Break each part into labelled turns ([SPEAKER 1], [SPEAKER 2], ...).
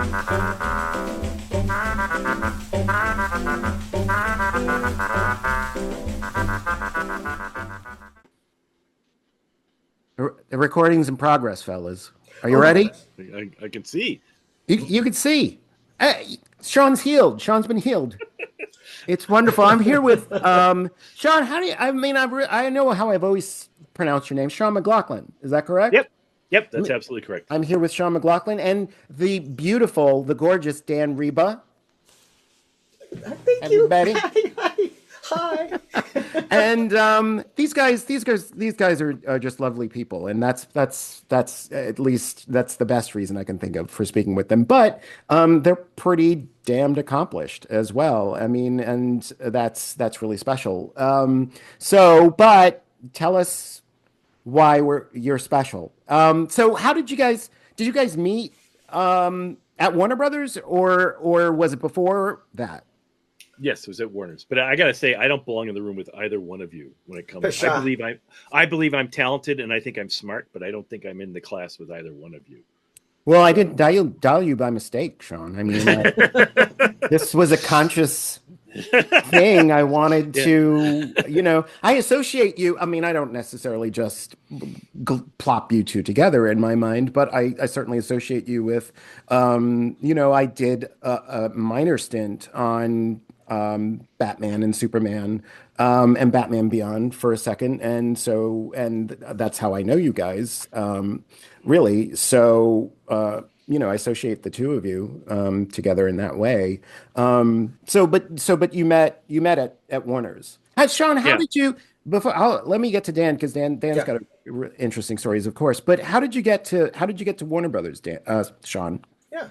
[SPEAKER 1] The recording's in progress, fellas. Are you ready?
[SPEAKER 2] I can see.
[SPEAKER 1] You can see. Sean's healed. Sean's been healed. It's wonderful. I'm here with Sean. How do you? I mean, I know how I've always pronounced your name, Shaun McLaughlin. Is that correct?
[SPEAKER 2] Yep, that's absolutely correct.
[SPEAKER 1] I'm here with Shaun McLaughlin and the beautiful, the gorgeous Dan RIBA.
[SPEAKER 3] Thank
[SPEAKER 1] Everybody.
[SPEAKER 3] you. Hi.
[SPEAKER 1] And these guys are just lovely people, and that's at least that's the best reason I can think of for speaking with them. But they're pretty damned accomplished as well. I mean, and that's really special. But tell us why you're special. So how did you guys meet at Warner Brothers, or was it before that?
[SPEAKER 2] Yes, it was at Warner's, but I gotta say I don't belong in the room with either one of you when it comes.
[SPEAKER 3] Sure.
[SPEAKER 2] I believe I'm talented and I think I'm smart, but I don't think I'm in the class with either one of you.
[SPEAKER 1] Well, I didn't dial you by mistake, Sean. I mean, this was a conscious thing. I wanted to, I associate you. I mean, I don't necessarily just plop you two together in my mind, but I certainly associate you with, I did a minor stint on Batman and Superman and Batman Beyond for a second. And that's how I know you guys, really. So, I associate the two of you together in that way. But you met at Warner's. Sean, how did you? Let me get to Dan, because Dan's got interesting stories, of course. But how did you get to Warner Brothers, Dan? Sean?
[SPEAKER 3] Yeah.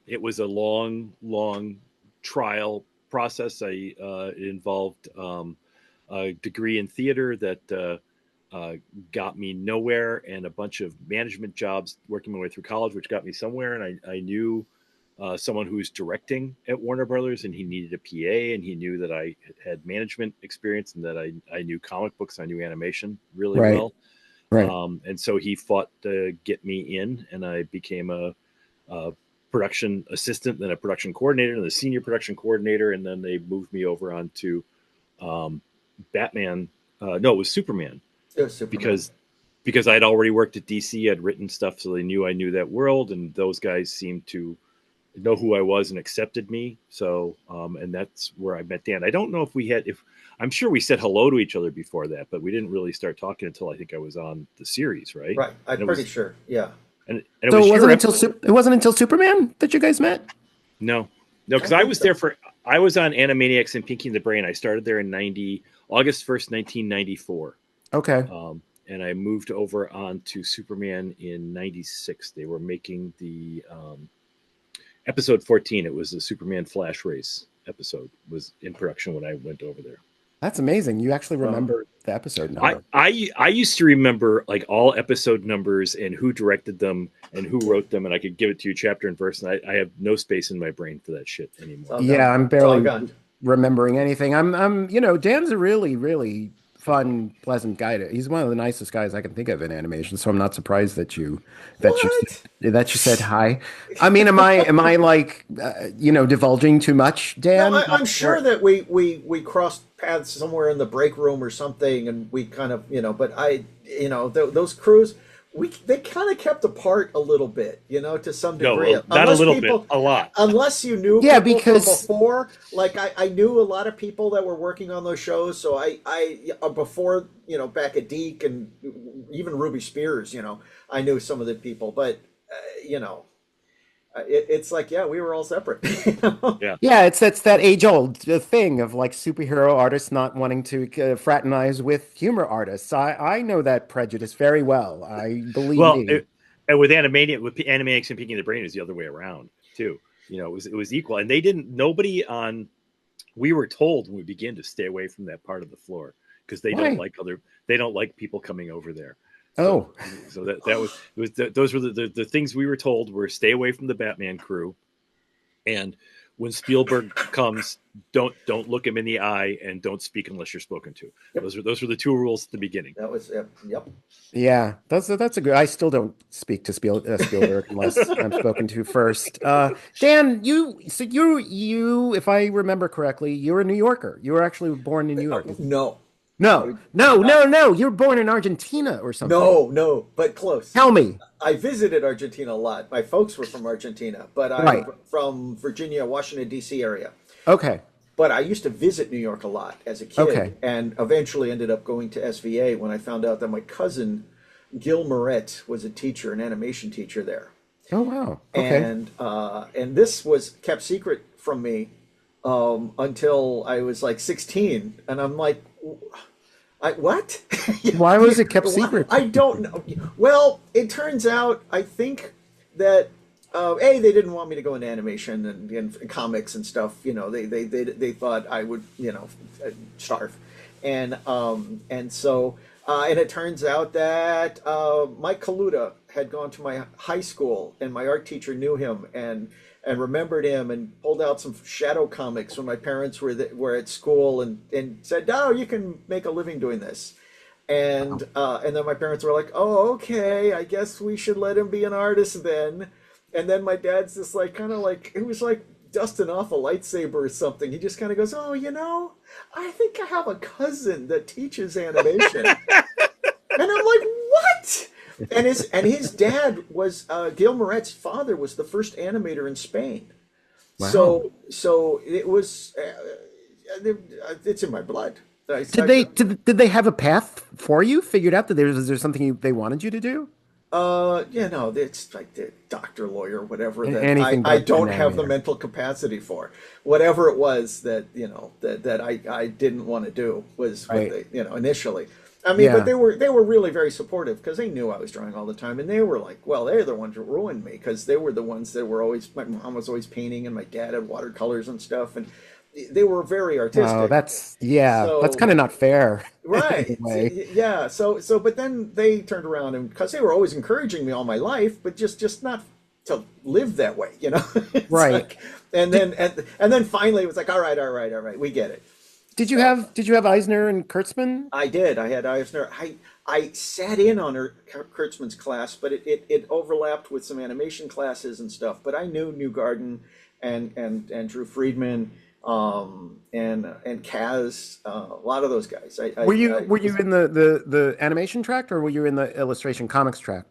[SPEAKER 2] It was a long trial process. It involved a degree in theater that got me nowhere, and a bunch of management jobs working my way through college, which got me somewhere. And I knew someone who was directing at Warner Brothers, and he needed a PA, and he knew that I had management experience and that I knew comic books, I knew animation really well.
[SPEAKER 1] Right.
[SPEAKER 2] And so he fought to get me in, and I became a production assistant, then a production coordinator, and a senior production coordinator. And then they moved me over onto Batman. No, it was Superman. Because I'd already worked at DC, I'd written stuff, so they knew I knew that world, and those guys seemed to know who I was and accepted me. So, and that's where I met Dan. I don't know if I'm sure we said hello to each other before that, but we didn't really start talking until I think I was on the series, right?
[SPEAKER 3] Right. I'm pretty sure. Yeah.
[SPEAKER 2] And
[SPEAKER 1] so it wasn't until Superman that you guys met?
[SPEAKER 2] No, because I was I was on Animaniacs and Pinky and the Brain. I started there in August 1st, 1994.
[SPEAKER 1] Okay.
[SPEAKER 2] And I moved over onto Superman in 96. They were making the episode 14. It was the Superman Flash Race episode was in production when I went over there.
[SPEAKER 1] That's amazing. You actually remember the episode number.
[SPEAKER 2] I used to remember like all episode numbers and who directed them and who wrote them, and I could give it to you chapter and verse, and I have no space in my brain for that shit anymore.
[SPEAKER 1] Yeah, I'm barely remembering anything. I'm Dan's a really, really fun, pleasant guy. He's one of the nicest guys I can think of in animation. So I'm not surprised that you said hi. I mean, am I like divulging too much, Dan?
[SPEAKER 3] No, I'm sure that we crossed paths somewhere in the break room or something, and we kind of But those crews. They kind of kept apart a little bit, to some degree.
[SPEAKER 2] No, not a little bit, a lot.
[SPEAKER 3] Unless you knew people from before. Like I knew a lot of people that were working on those shows. So I before, back at DiECAH and even Ruby Spears, I knew some of the people. But, it's like, we were all separate.
[SPEAKER 1] Yeah, it's that age-old thing of like superhero artists not wanting to fraternize with humor artists. I know that prejudice very well. I believe me.
[SPEAKER 2] And with Animaniacs and Pinky and the Brain is the other way around too. It was equal, and we were told when we began to stay away from that part of the floor because they don't like people coming over there. So those were the things we were told were stay away from the Batman crew. And when Spielberg comes, don't look him in the eye and don't speak unless you're spoken to.
[SPEAKER 3] Yep.
[SPEAKER 2] Those were the 2 rules at the beginning.
[SPEAKER 3] That was yep.
[SPEAKER 1] Yeah, that's a good. I still don't speak to Spielberg unless I'm spoken to first. Dan, you if I remember correctly, you're a New Yorker. You were actually born in New York.
[SPEAKER 3] No.
[SPEAKER 1] No. You were born in Argentina or something.
[SPEAKER 3] No, but close.
[SPEAKER 1] Tell me.
[SPEAKER 3] I visited Argentina a lot. My folks were from Argentina, but I'm from Virginia, Washington, D.C. area.
[SPEAKER 1] Okay.
[SPEAKER 3] But I used to visit New York a lot as a kid, and eventually ended up going to SVA when I found out that my cousin, Gil Moret, was a teacher, an animation teacher there.
[SPEAKER 1] Oh, wow. Okay.
[SPEAKER 3] And this was kept secret from me until I was like 16, and I'm like, what?
[SPEAKER 1] Why was it kept secret?
[SPEAKER 3] I don't know. Well, it turns out, I think that they didn't want me to go into animation and comics and stuff. You know, they thought I would, starve, and so and it turns out that Mike Kaluta had gone to my high school, and my art teacher knew him and remembered him and pulled out some shadow comics when my parents were at school and said, "Oh, you can make a living doing this." And then my parents were like, "Oh, okay, I guess we should let him be an artist then." And then my dad's just like, kind of like, it was like dusting off a lightsaber or something. He just kind of goes, "Oh, I think I have a cousin that teaches animation." And I'm like, "What?" And his dad was Gil Moret's father was the first animator in Spain. Wow. So it was it's in my blood.
[SPEAKER 1] Did they have a path for you figured out that was there something they wanted you to do?
[SPEAKER 3] No, it's like the doctor, lawyer, whatever that
[SPEAKER 1] Anything
[SPEAKER 3] I don't have the mental capacity for. Whatever it was that that I didn't want to do was what they, initially. I mean, but they were really very supportive because they knew I was drawing all the time, and they were like, well, they're the ones who ruined me because they were the ones that were always. My mom was always painting, and my dad had watercolors and stuff, and they were very artistic.
[SPEAKER 1] Oh, that's kind of not fair,
[SPEAKER 3] right? Yeah. So, but then they turned around, and because they were always encouraging me all my life, but just not to live that way,
[SPEAKER 1] Right.
[SPEAKER 3] Like, and then finally it was like, all right, we get it.
[SPEAKER 1] Did you have Eisner and Kurtzman?
[SPEAKER 3] I did. I had Eisner. I sat in on Kurtzman's class, but it overlapped with some animation classes and stuff. But I knew Newgarden and Drew Friedman and Kaz, a lot of those guys.
[SPEAKER 1] Were you in the animation track, or were you in the illustration comics track?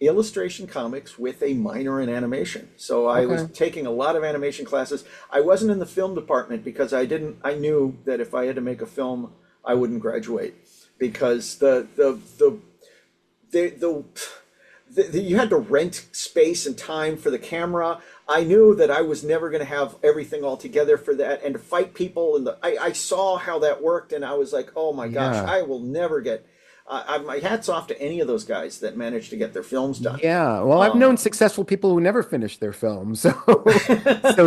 [SPEAKER 3] Illustration comics with a minor in animation. So I was taking a lot of animation classes. I wasn't in the film department because I knew that if I had to make a film, I wouldn't graduate because you had to rent space and time for the camera. I knew that I was never going to have everything all together for that, and to fight people. And I saw how that worked, and I was like, oh my gosh, I will never get. My hat's off to any of those guys that managed to get their films done.
[SPEAKER 1] Yeah, well, I've known successful people who never finished their films, so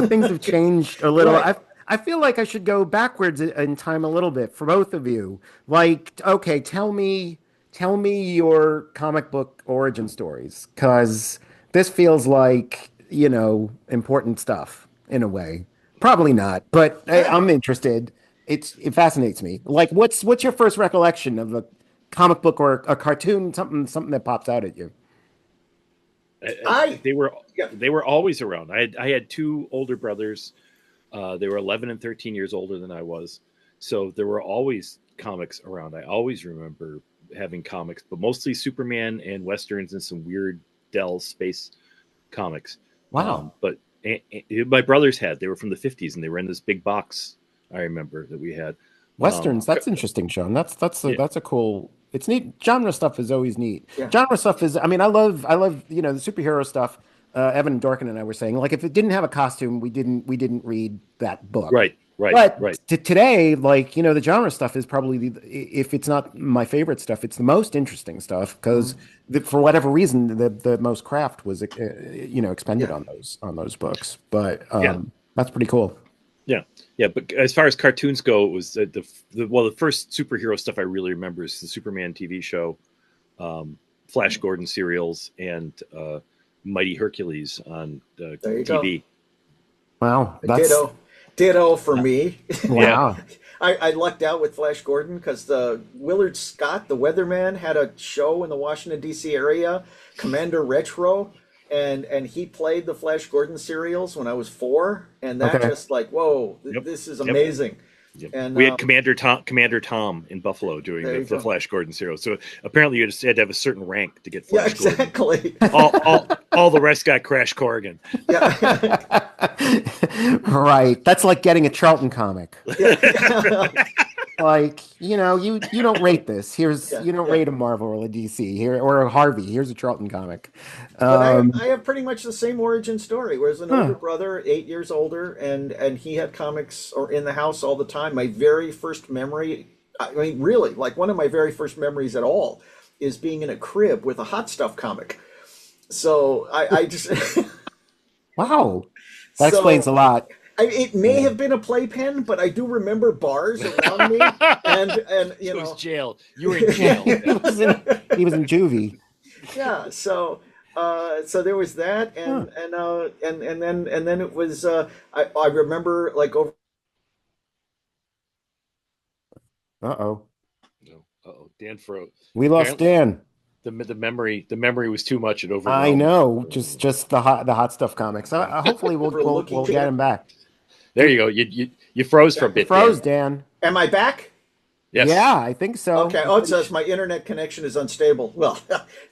[SPEAKER 1] things have changed a little. Right. I feel like I should go backwards in time a little bit for both of you. Like, okay, tell me your comic book origin stories, because this feels like important stuff in a way. Probably not, but I'm interested. It fascinates me. Like, what's your first recollection of a comic book or a cartoon, something that pops out at you?
[SPEAKER 2] They were always around. I had 2 older brothers. They were 11 and 13 years older than I was, so there were always comics around. I always remember having comics, but mostly Superman and westerns and some weird Dell space comics.
[SPEAKER 1] Wow!
[SPEAKER 2] But my brothers they were from the 50s, and they were in this big box. I remember that we had
[SPEAKER 1] westerns. That's interesting, Sean. That's a cool. It's neat. Genre stuff is always neat. Yeah. Genre stuff is. I mean, I love the superhero stuff. Evan Dorkin and I were saying, like, if it didn't have a costume, we didn't read that book.
[SPEAKER 2] Right.
[SPEAKER 1] But today, like, the genre stuff is probably if it's not my favorite stuff, it's the most interesting stuff because for whatever reason, the most craft was expended on those books. But that's pretty cool.
[SPEAKER 2] Yeah, but as far as cartoons go, it was the first superhero stuff I really remember is the Superman TV show, Flash Gordon serials, and Mighty Hercules on TV.
[SPEAKER 1] Wow, that's
[SPEAKER 3] Ditto for me.
[SPEAKER 1] wow.
[SPEAKER 3] I lucked out with Flash Gordon because the Willard Scott, the weatherman, had a show in the Washington D.C. area, Commander Retro, and he played the Flash Gordon serials when I was 4, and that
[SPEAKER 1] Okay.
[SPEAKER 3] just like, whoa, this is amazing.
[SPEAKER 2] Yep.
[SPEAKER 3] And
[SPEAKER 2] We had Commander Tom in Buffalo doing
[SPEAKER 3] There you
[SPEAKER 2] the
[SPEAKER 3] go.
[SPEAKER 2] Flash Gordon serial. So apparently you just had to have a certain rank to get
[SPEAKER 3] yeah,
[SPEAKER 2] Flash Gordon.
[SPEAKER 3] exactly.
[SPEAKER 2] All the rest got Crash Corrigan.
[SPEAKER 3] Yeah.
[SPEAKER 1] Right. That's like getting a Charlton comic.
[SPEAKER 3] Yeah.
[SPEAKER 1] Like, you don't rate this. Here's
[SPEAKER 3] Yeah,
[SPEAKER 1] you don't
[SPEAKER 3] yeah.
[SPEAKER 1] rate a Marvel or a DC here or a Harvey. Here's a Charlton comic.
[SPEAKER 3] But
[SPEAKER 1] Um,
[SPEAKER 3] I have pretty much the same origin story. Whereas an older brother, 8 years older, and he had comics or in the house all the time. My very first memory, I mean, really, like one of my very first memories at all, is being in a crib with a Hot Stuff comic. So I just
[SPEAKER 1] wow. That
[SPEAKER 3] so
[SPEAKER 1] explains a lot.
[SPEAKER 3] it may have been a playpen, but I do remember bars around me, and
[SPEAKER 2] It was jail. You were in jail.
[SPEAKER 1] He was in juvie.
[SPEAKER 3] yeah. So there was that, and then it was I remember like over.
[SPEAKER 1] Uh-oh.
[SPEAKER 2] No. Uh-oh. Dan froze.
[SPEAKER 1] We lost Dan.
[SPEAKER 2] The memory was too much. It overwhelmed.
[SPEAKER 1] I know. Just the hot stuff comics. Hopefully we'll get him back.
[SPEAKER 2] There you go. You froze for a bit.
[SPEAKER 1] Froze, Dan.
[SPEAKER 3] Am I back?
[SPEAKER 2] Yes.
[SPEAKER 1] Yeah, I think so.
[SPEAKER 3] Okay. Oh, it says my internet connection is unstable. Well,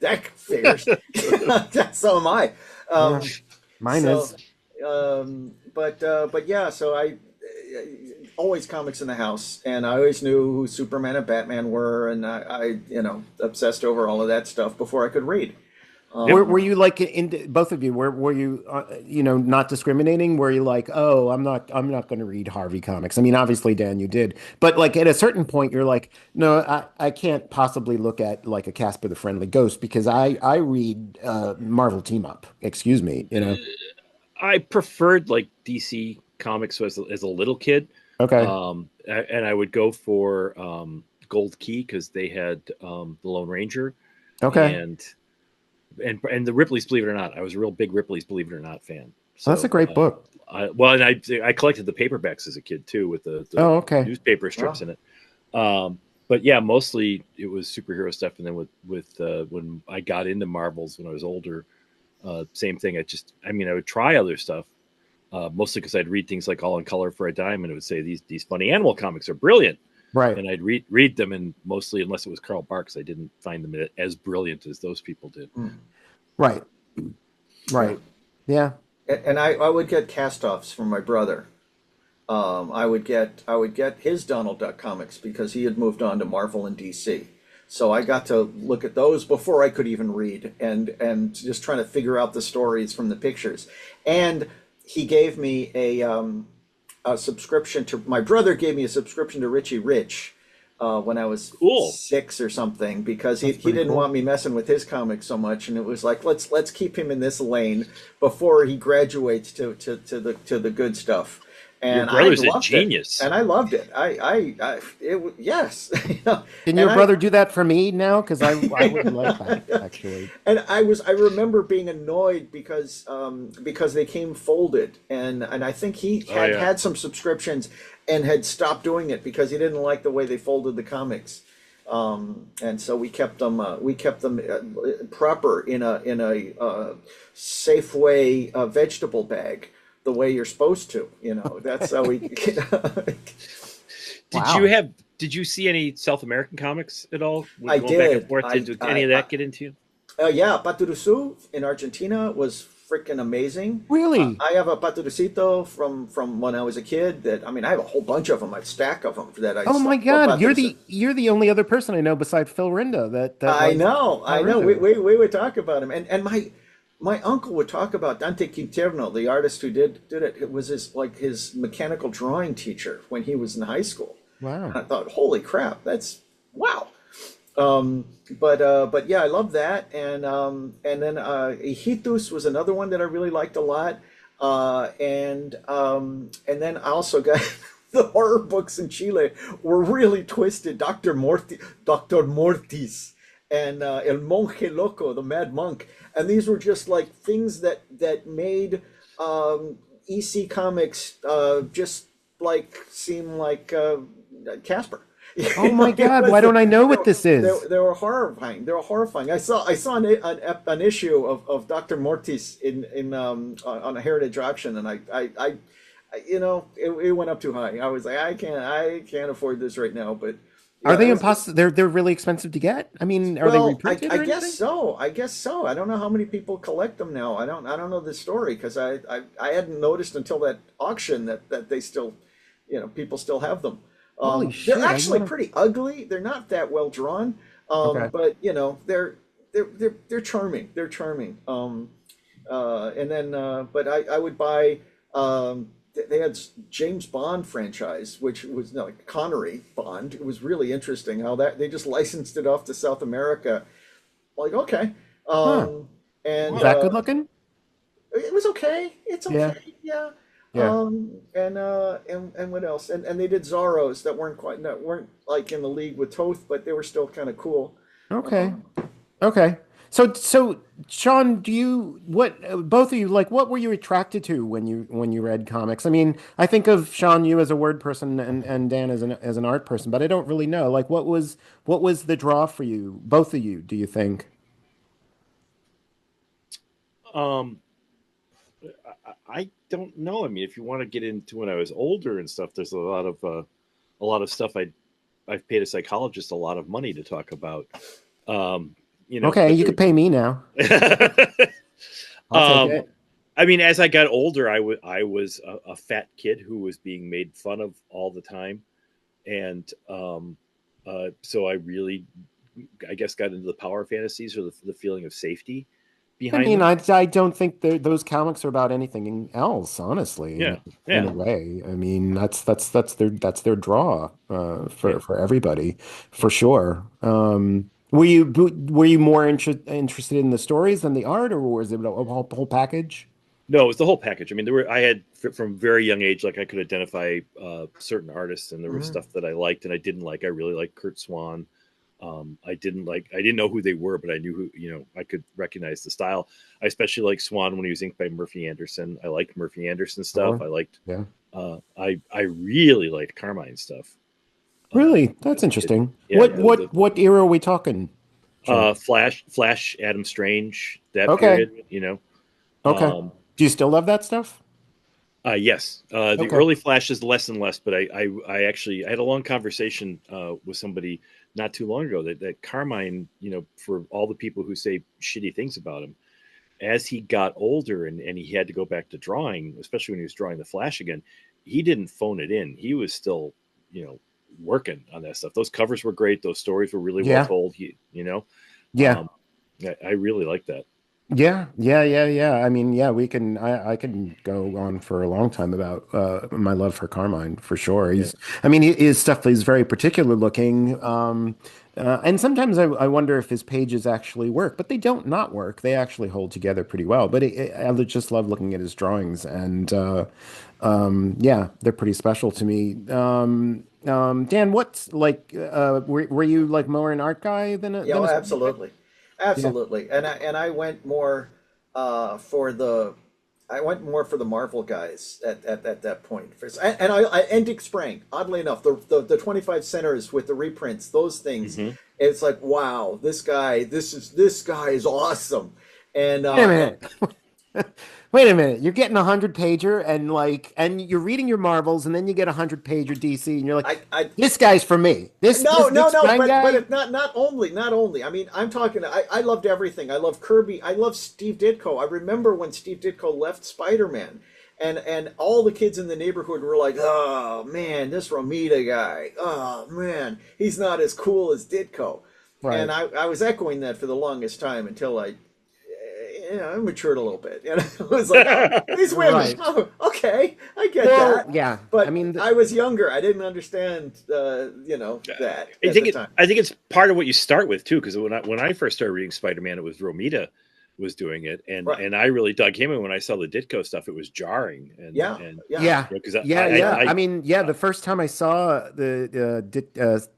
[SPEAKER 3] that figures. So am I.
[SPEAKER 1] Mine
[SPEAKER 3] so,
[SPEAKER 1] is.
[SPEAKER 3] But yeah. So I always comics in the house, and I always knew who Superman and Batman were, and I obsessed over all of that stuff before I could read.
[SPEAKER 1] Were you like in both of you? Were you not discriminating? Were you like, oh, I'm not going to read Harvey comics? I mean, obviously, Dan, you did, but like at a certain point, you're like, no, I can't possibly look at like a Casper the Friendly Ghost because I read Marvel Team Up. Excuse me,
[SPEAKER 2] I preferred like DC comics as a little kid.
[SPEAKER 1] Okay.
[SPEAKER 2] And I would go for Gold Key because they had the Lone Ranger.
[SPEAKER 1] Okay.
[SPEAKER 2] And the Ripley's, believe it or not, I was a real big Ripley's, believe it or not, fan. So
[SPEAKER 1] that's a great book.
[SPEAKER 2] And I collected the paperbacks as a kid too, with the newspaper strips in it. But yeah, mostly it was superhero stuff. And then with when I got into Marvels when I was older, same thing. I would try other stuff, mostly because I'd read things like All in Color for a Dime, and it would say these funny animal comics are brilliant.
[SPEAKER 1] Right.
[SPEAKER 2] And I'd read them, and mostly, unless it was Carl Barks, I didn't find them as brilliant as those people did.
[SPEAKER 1] Right. Yeah.
[SPEAKER 3] And I would get cast-offs from my brother. I would get his Donald Duck comics because he had moved on to Marvel and DC. So I got to look at those before I could even read, and just trying to figure out the stories from the pictures. And he gave me a subscription to, my brother gave me a subscription to Richie Rich when I was 6 or something, because he didn't want me messing with his comics so much, and it was like, let's keep him in this lane before he graduates to the good stuff. And
[SPEAKER 2] your brother's a genius,
[SPEAKER 3] and I loved it. Yes.
[SPEAKER 1] Can your brother do that for me now? Because I would like that actually.
[SPEAKER 3] And I remember being annoyed because they came folded, and I think he had some subscriptions and had stopped doing it because he didn't like the way they folded the comics. And so we kept them proper in a Safeway vegetable bag, the way you're supposed to, that's how we.
[SPEAKER 2] Did you see any South American comics at all?
[SPEAKER 3] I did.
[SPEAKER 2] Back and forth? Did any of that get into?
[SPEAKER 3] Yeah, Paturusu in Argentina was freaking amazing.
[SPEAKER 1] Really?
[SPEAKER 3] I have a Paturucito from when I was a kid. I have a whole bunch of them, a stack of them that I.
[SPEAKER 1] Oh my God! You're the only other person I know besides Phil Rinda that
[SPEAKER 3] I know. We would talk about him, and my uncle would talk about Dante Quinterno, the artist who did it. It was his mechanical drawing teacher when he was in high school.
[SPEAKER 1] Wow!
[SPEAKER 3] And I thought, holy crap, that's wow. But yeah, I love that. And then Ijitus was another one that I really liked a lot. And then I also got the horror books in Chile were really twisted. Dr. Mortis, and El Monje Loco, the Mad Monk. And these were just like things that made EC comics just like seem like Casper.
[SPEAKER 1] Oh my God! Why don't I know what this is?
[SPEAKER 3] They were horrifying. They were horrifying. I saw an issue of Dr. Mortis in on a Heritage auction, and I you know, it went up too high. I was like, I can't afford this right now. But yeah,
[SPEAKER 1] Are they impossible? They're really expensive to get. I mean, are they reprinted?
[SPEAKER 3] I guess so. I guess so. I don't know how many people collect them now. I don't know the story because I hadn't noticed until that auction that they still, you know, people still have them.
[SPEAKER 1] Holy shit,
[SPEAKER 3] they're actually pretty ugly. They're not that well drawn.
[SPEAKER 1] Okay.
[SPEAKER 3] But you know, they're charming. They're charming. And then but I would buy they had James Bond franchise, which was like Connery Bond. It was really interesting how that they just licensed it off to South America. Like, okay. And
[SPEAKER 1] was that good looking?
[SPEAKER 3] It was okay. It's okay. Yeah.
[SPEAKER 1] Yeah.
[SPEAKER 3] And what else? And they did Zorros that weren't like in the league with Toth, but they were still kind of cool.
[SPEAKER 1] Okay. Okay. So Sean, both of you, like, what were you attracted to when you read comics? I mean, I think of Sean, you as a word person, and Dan as an art person, but I don't really know. Like, what was the draw for you, both of you, do you think?
[SPEAKER 2] I don't know. I mean, if you want to get into when I was older and stuff, there's a lot of stuff I've paid a psychologist a lot of money to talk about. You know,
[SPEAKER 1] okay, you could pay me now. I'll take it.
[SPEAKER 2] I mean, as I got older, I was a fat kid who was being made fun of all the time, and so I really, I guess, got into the power fantasies or the feeling of safety behind.
[SPEAKER 1] I mean,
[SPEAKER 2] them.
[SPEAKER 1] I don't think those comics are about anything else, honestly.
[SPEAKER 2] Yeah,
[SPEAKER 1] in a way. I mean, that's their draw for everybody, for sure. Were you more interested in the stories than the art, or was it a whole package?
[SPEAKER 2] No, it was the whole package. I mean, I had from very young age, like I could identify certain artists, and there was stuff that I liked and I didn't like. I really liked Kurt Swan. I didn't know who they were, but I knew who, you know, I could recognize the style. I especially liked Swan when he was inked by Murphy Anderson. I liked Murphy Anderson stuff. I liked, I really liked Carmine stuff.
[SPEAKER 1] Really? That's interesting. What era are we talking?
[SPEAKER 2] Flash, Adam Strange, that period, you know.
[SPEAKER 1] Okay. Do you still love that stuff?
[SPEAKER 2] Yes. The early Flash is less and less, but I actually had a long conversation with somebody not too long ago that Carmine, you know, for all the people who say shitty things about him, as he got older and he had to go back to drawing, especially when he was drawing the Flash again, he didn't phone it in. He was still, you know, working on that stuff. Those covers were great. Those stories were really well told. You know, I really like that.
[SPEAKER 1] Yeah. I mean, I can go on for a long time about my love for Carmine, for sure. I mean, his stuff is very particular looking, and sometimes I wonder if his pages actually work, but they don't not work. They actually hold together pretty well. But I just love looking at his drawings, and they're pretty special to me. Dan, what's like? Were you like more an art guy than a?
[SPEAKER 3] Absolutely. Absolutely, and I went more for the Marvel guys at that point. And Dick Sprang. Oddly enough, the 25 centers with the reprints, those things. It's like, wow, this guy is awesome. And
[SPEAKER 1] wait a minute. Wait a minute, you're getting 100-pager and you're reading your Marvels, and then you get 100-pager DC, and you're like, this guy's for me. But
[SPEAKER 3] it's not only. I mean, I'm talking. I loved everything. I love Kirby. I love Steve Ditko. I remember when Steve Ditko left Spider-Man, and all the kids in the neighborhood were like, oh man, this Romita guy. Oh man, he's not as cool as Ditko. Right. And I was echoing that for the longest time until I matured a little bit. You know, it was like, these women. Right. Oh, okay, I get that.
[SPEAKER 1] Yeah,
[SPEAKER 3] but I mean, I was younger. I didn't understand. That.
[SPEAKER 2] I think it's part of what you start with too. Because when I first started reading Spider-Man, it was Romita was doing it, and
[SPEAKER 3] Right.
[SPEAKER 2] and I really dug him in. When I saw the Ditko stuff, it was jarring. And
[SPEAKER 3] Yeah,
[SPEAKER 2] and
[SPEAKER 1] Yeah.
[SPEAKER 2] because
[SPEAKER 1] I mean, the first time I saw the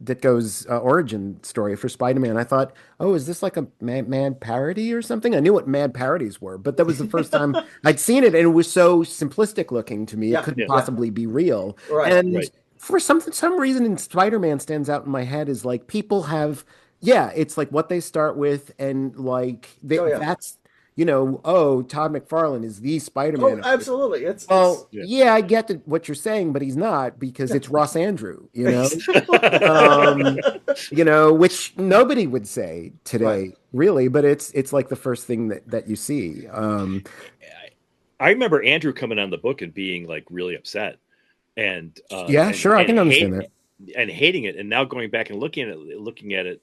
[SPEAKER 1] Ditko's origin story for Spider-Man, I thought, oh, is this like a mad parody or something? I knew what mad parodies were, but that was the first time I'd seen it, and it was so simplistic looking to me. It
[SPEAKER 3] Yeah,
[SPEAKER 1] couldn't
[SPEAKER 3] yeah.
[SPEAKER 1] possibly be real.
[SPEAKER 3] Right.
[SPEAKER 1] And
[SPEAKER 2] Right.
[SPEAKER 1] for some reason, in Spider-Man stands out in my head is like people have, yeah, it's like what they start with, and like
[SPEAKER 3] Oh, yeah.
[SPEAKER 1] that's, oh, Todd McFarlane is the
[SPEAKER 3] Oh,
[SPEAKER 1] Spider-Man.
[SPEAKER 3] absolutely. It's
[SPEAKER 1] Well,
[SPEAKER 2] Yeah.
[SPEAKER 1] yeah, I get what you're saying, but he's not because it's Ross Andrew, which nobody would say today,
[SPEAKER 3] Right.
[SPEAKER 1] really, but it's like the first thing that you see.
[SPEAKER 2] I remember Andrew coming on the book and being like really upset, and
[SPEAKER 1] Yeah, sure, I can understand that.
[SPEAKER 2] and hating it, and now going back and looking at it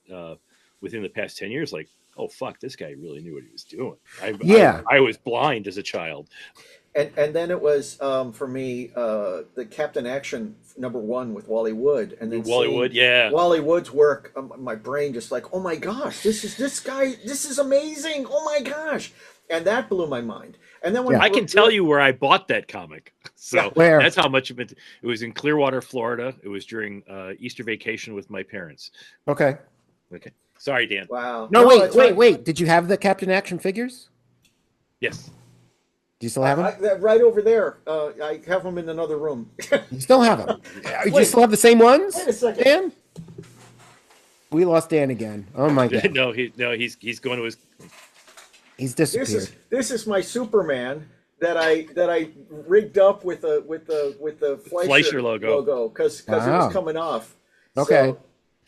[SPEAKER 2] within the past 10 years, like, oh fuck, this guy really knew what he was doing. I was blind as a child.
[SPEAKER 3] And then it was for me the Captain Action #1 with Wally Wood, and then
[SPEAKER 2] Wally
[SPEAKER 3] seeing
[SPEAKER 2] Wood, yeah.
[SPEAKER 3] Wally Wood's work. My brain just like, oh my gosh, this is amazing. Oh my gosh, and that blew my mind. And then when
[SPEAKER 2] I can tell you where I bought that comic. So
[SPEAKER 3] Yeah.
[SPEAKER 1] Where?
[SPEAKER 2] that's how much of it. It was in Clearwater, Florida. It was during Easter vacation with my parents.
[SPEAKER 1] Okay.
[SPEAKER 2] Okay, sorry, Dan.
[SPEAKER 3] Wow.
[SPEAKER 1] No,
[SPEAKER 3] it's right.
[SPEAKER 1] wait. Did you have the Captain Action figures?
[SPEAKER 2] Yes.
[SPEAKER 1] Do you still have them?
[SPEAKER 3] Right over there. I have them in another room.
[SPEAKER 1] You still have them? You
[SPEAKER 3] Wait.
[SPEAKER 1] still have the same ones?
[SPEAKER 3] Wait a second.
[SPEAKER 1] Dan? We lost Dan again. Oh my God.
[SPEAKER 2] He's going to his.
[SPEAKER 1] He's disappeared.
[SPEAKER 3] This is my Superman that I rigged up with the Fleischer logo because it
[SPEAKER 1] Wow.
[SPEAKER 3] was coming off.
[SPEAKER 1] Okay.
[SPEAKER 3] So,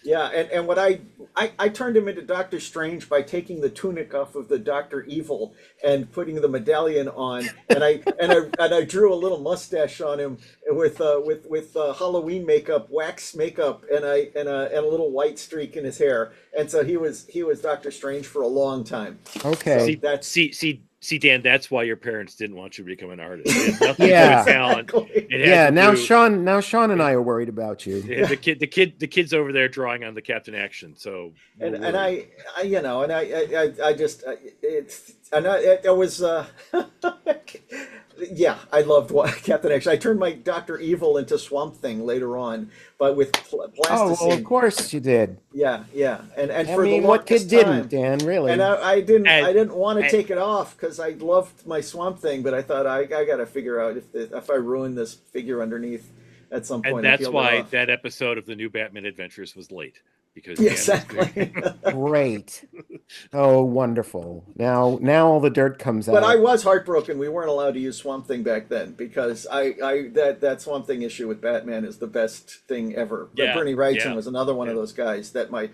[SPEAKER 3] yeah, and what I turned him into Doctor Strange by taking the tunic off of the Doctor Evil and putting the medallion on, and I drew a little mustache on him with Halloween makeup, wax makeup, and a little white streak in his hair, and so he was Doctor Strange for a long time.
[SPEAKER 1] Okay.
[SPEAKER 3] So
[SPEAKER 2] See, Dan, that's why your parents didn't want you to become an artist. It had nothing
[SPEAKER 1] Yeah.
[SPEAKER 2] to do with talent.
[SPEAKER 3] Exactly.
[SPEAKER 2] It had
[SPEAKER 1] Yeah,
[SPEAKER 2] to
[SPEAKER 1] now
[SPEAKER 2] do-
[SPEAKER 1] Sean and I are worried about you.
[SPEAKER 2] the kid's over there drawing on the Captain Action. So
[SPEAKER 3] and
[SPEAKER 2] we're
[SPEAKER 3] and
[SPEAKER 2] worried.
[SPEAKER 3] I just it was yeah, I loved Captain Action. I turned my Dr. Evil into Swamp Thing later on, but with
[SPEAKER 1] Oh,
[SPEAKER 3] plasticine.
[SPEAKER 1] well, of course you did.
[SPEAKER 3] Yeah, and
[SPEAKER 1] I
[SPEAKER 3] for
[SPEAKER 1] mean,
[SPEAKER 3] the
[SPEAKER 1] what kid
[SPEAKER 3] longest
[SPEAKER 1] didn't,
[SPEAKER 3] time,
[SPEAKER 1] Dan? Really?
[SPEAKER 3] and I didn't want to
[SPEAKER 2] and-
[SPEAKER 3] take it off because I loved my Swamp Thing, but I thought I got to figure out if I ruin this figure underneath at some point.
[SPEAKER 2] And
[SPEAKER 3] I
[SPEAKER 2] that's
[SPEAKER 3] peeled it
[SPEAKER 2] why
[SPEAKER 3] off.
[SPEAKER 2] that episode of the New Batman Adventures was late, because
[SPEAKER 3] Yeah,
[SPEAKER 2] Dan was doing-
[SPEAKER 3] exactly.
[SPEAKER 1] Great. Oh, wonderful. Now all the dirt comes out.
[SPEAKER 3] But I was heartbroken. We weren't allowed to use Swamp Thing back then because that Swamp Thing issue with Batman is the best thing ever. But
[SPEAKER 2] Yeah,
[SPEAKER 3] Bernie Wrightson
[SPEAKER 2] yeah,
[SPEAKER 3] was another one of
[SPEAKER 2] yeah.
[SPEAKER 3] those guys that my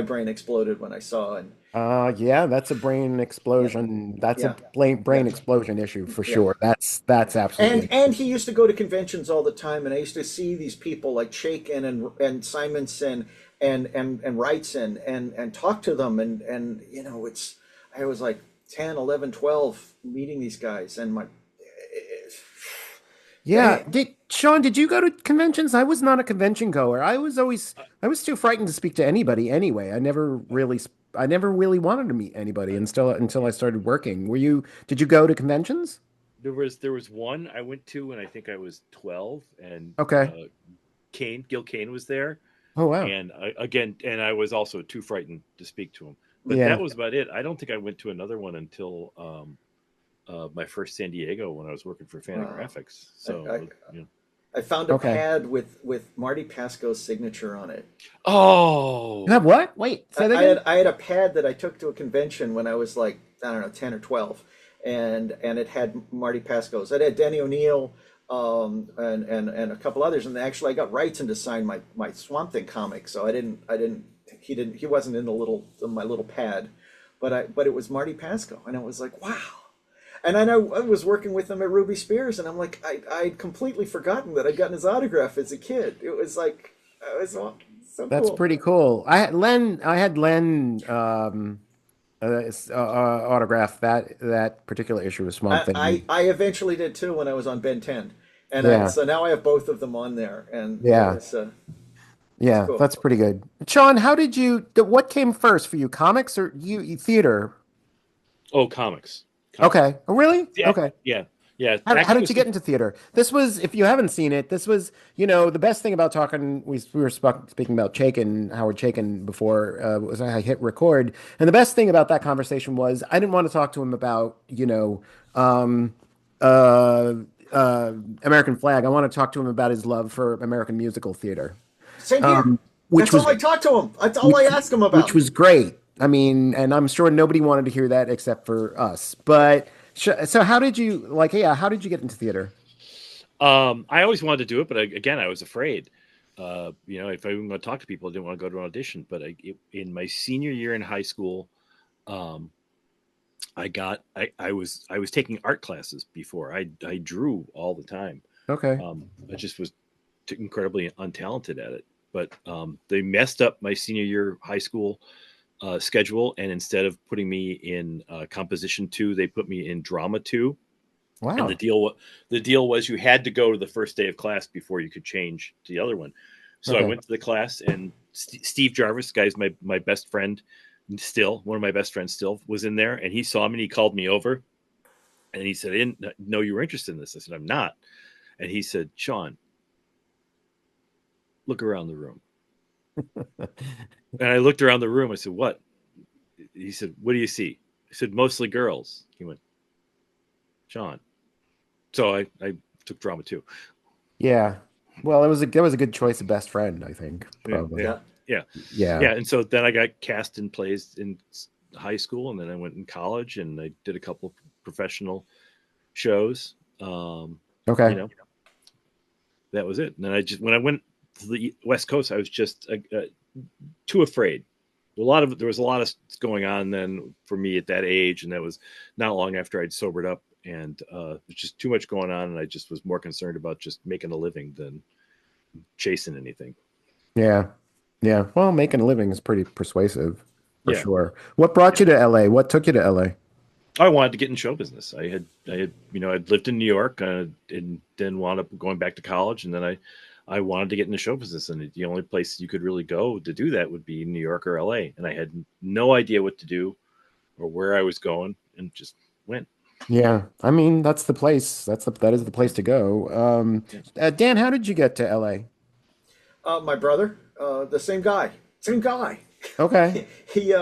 [SPEAKER 3] brain exploded when I saw. And
[SPEAKER 1] Yeah, that's a brain explosion. That's
[SPEAKER 3] Yeah.
[SPEAKER 1] a brain explosion issue for sure. That's absolutely.
[SPEAKER 3] and he used to go to conventions all the time, and I used to see these people like Chaikin and Simonson and Wrightson and talk to them, and I was like 10, 11, 12 meeting these guys, and
[SPEAKER 1] Yeah. Sean, did you go to conventions? I was not a convention goer. I was too frightened to speak to anybody anyway. I never really wanted to meet anybody until I started working. Did you go to conventions?
[SPEAKER 2] There was one I went to when I think I was 12, and
[SPEAKER 1] Okay.
[SPEAKER 2] Gil Kane was there.
[SPEAKER 1] Oh, wow.
[SPEAKER 2] And and I was also too frightened to speak to him. But
[SPEAKER 1] Yeah.
[SPEAKER 2] that was about it. I don't think I went to another one until my first San Diego when I was working for Fantagraphics. So
[SPEAKER 3] I found a
[SPEAKER 1] Okay.
[SPEAKER 3] pad with Marty Pasco's signature on it.
[SPEAKER 2] oh,
[SPEAKER 1] You have what? Wait, say that again?
[SPEAKER 3] I had a pad that I took to a convention when I was like, I don't know, 10 or 12, and it had Marty Pasco's. It had Denny O'Neil and a couple others, and actually I got Wrightson to sign my Swamp Thing comic, so he wasn't in my little pad, but it was Marty Pasco, and it was like, wow. And I know I was working with him at Ruby Spears, and I'm like, I'd completely forgotten that I'd gotten his autograph as a kid. It was like, it was so
[SPEAKER 1] That's
[SPEAKER 3] cool.
[SPEAKER 1] pretty cool. I had Len autograph that particular issue of Swamp Thing.
[SPEAKER 3] I eventually did too when I was on Ben 10, and
[SPEAKER 1] Yeah.
[SPEAKER 3] so now I have both of them on there, and
[SPEAKER 1] Yeah. Yeah,
[SPEAKER 3] cool.
[SPEAKER 1] that's pretty good. Sean, what came first for you, comics or you theater?
[SPEAKER 2] Oh, comics.
[SPEAKER 1] Okay. Oh, really?
[SPEAKER 2] Yeah,
[SPEAKER 1] Okay.
[SPEAKER 2] yeah, yeah.
[SPEAKER 1] How
[SPEAKER 2] Actually,
[SPEAKER 1] did you get into theater? This was, if you haven't seen it, this was, the best thing about talking, we were speaking about Chaykin, Howard Chaykin before was I hit record. And the best thing about that conversation was I didn't want to talk to him about, um, uh, uh, American Flag. I want to talk to him about his love for American musical theater,
[SPEAKER 3] Same here.
[SPEAKER 1] um, which
[SPEAKER 3] That's all
[SPEAKER 1] was,
[SPEAKER 3] I talked to him. That's all
[SPEAKER 1] which,
[SPEAKER 3] I asked him
[SPEAKER 1] which
[SPEAKER 3] about.
[SPEAKER 1] was great. I mean, and I'm sure nobody wanted to hear that except for us. But so how did you how did you get into theater?
[SPEAKER 2] I always wanted to do it, but again, I was afraid. If I even going to talk to people, I didn't want to go to an audition. But in my senior year in high school, um, I was taking art classes before. I drew all the time.
[SPEAKER 1] Okay.
[SPEAKER 2] I just was incredibly untalented at it. But they messed up my senior year high school schedule, and instead of putting me in composition 2, they put me in drama 2. And
[SPEAKER 1] Wow.
[SPEAKER 2] the deal was you had to go to the first day of class before you could change to the other one. So I
[SPEAKER 1] Okay.
[SPEAKER 2] went to the class, and Steve Jarvis, guy's my best friend, still one of my best friends, still was in there, and he saw me and he called me over, and he said, "I didn't know you were interested in this." I said, "I'm not," and he said, "Sean, look around the room." And I looked around the room. I said, "What?" He said, "What do you see?" I said, "Mostly girls." He went, "Sean." So I took drama 2.
[SPEAKER 1] Yeah. Well, that was a good choice of best friend, I think. Probably.
[SPEAKER 2] Yeah. Yeah.
[SPEAKER 1] Yeah.
[SPEAKER 2] Yeah. And so then I got cast in plays in high school, and then I went in college, and I did a couple professional shows.
[SPEAKER 1] Okay.
[SPEAKER 2] That was it. And then when I went to the West Coast, I was just too afraid. There was a lot of going on then for me at that age, and that was not long after I'd sobered up, and there's just too much going on, and I just was more concerned about just making a living than chasing anything.
[SPEAKER 1] Yeah. Yeah. Well, making a living is pretty persuasive for
[SPEAKER 2] Yeah.
[SPEAKER 1] sure. What brought you to LA? What took you to LA?
[SPEAKER 2] I wanted to get in show business. I'd lived in New York and then wound up going back to college, and then I wanted to get into show business, and the only place you could really go to do that would be New York or LA, and I had no idea what to do or where I was going, and just went.
[SPEAKER 1] Yeah. I mean, that's the place. That is the place to go. Dan, how did you get to LA?
[SPEAKER 3] My brother, the same guy, same guy.
[SPEAKER 1] Okay.
[SPEAKER 3] He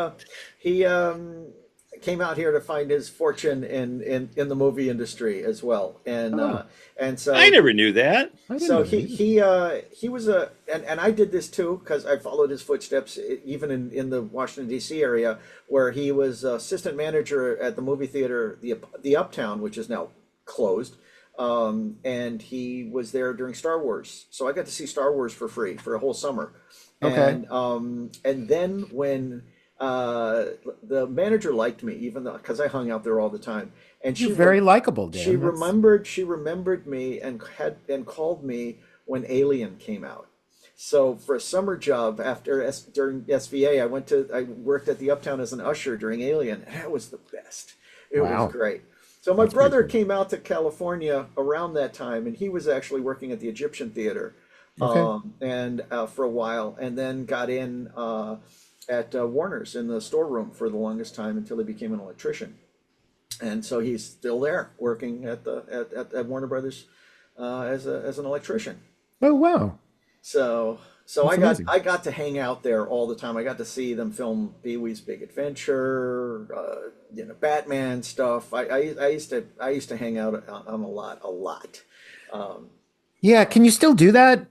[SPEAKER 3] came out here to find his fortune in the movie industry as well,
[SPEAKER 1] Oh,
[SPEAKER 3] and so
[SPEAKER 2] I never knew that.
[SPEAKER 1] I didn't
[SPEAKER 3] so
[SPEAKER 1] know
[SPEAKER 3] he was and I did this too because I followed his footsteps even in the Washington D.C. area where he was assistant manager at the movie theater the Uptown, which is now closed. And he was there during Star Wars, so I got to see Star Wars for free for a whole summer.
[SPEAKER 1] Okay.
[SPEAKER 3] And then when the manager liked me, even though because I hung out there all the time, and
[SPEAKER 1] You're very likable, Dan.
[SPEAKER 3] she remembered me and called me when Alien came out. So for a summer job during SVA, I worked at the Uptown as an usher during Alien, and that was the best. It
[SPEAKER 1] Wow.
[SPEAKER 3] was great. So my
[SPEAKER 1] That's pretty
[SPEAKER 3] brother
[SPEAKER 1] cool.
[SPEAKER 3] came out to California around that time, and he was actually working at the Egyptian Theater,
[SPEAKER 1] Okay.
[SPEAKER 3] and for a while, and then got in at Warner's in the storeroom for the longest time until he became an electrician. And so he's still there working at Warner Brothers as an electrician.
[SPEAKER 1] Oh, wow.
[SPEAKER 3] So
[SPEAKER 1] That's amazing.
[SPEAKER 3] I got to hang out there all the time. I got to see them film Pee-wee's Big Adventure, Batman stuff. I used to hang out on a lot. Um,
[SPEAKER 1] Yeah. Can you still do that?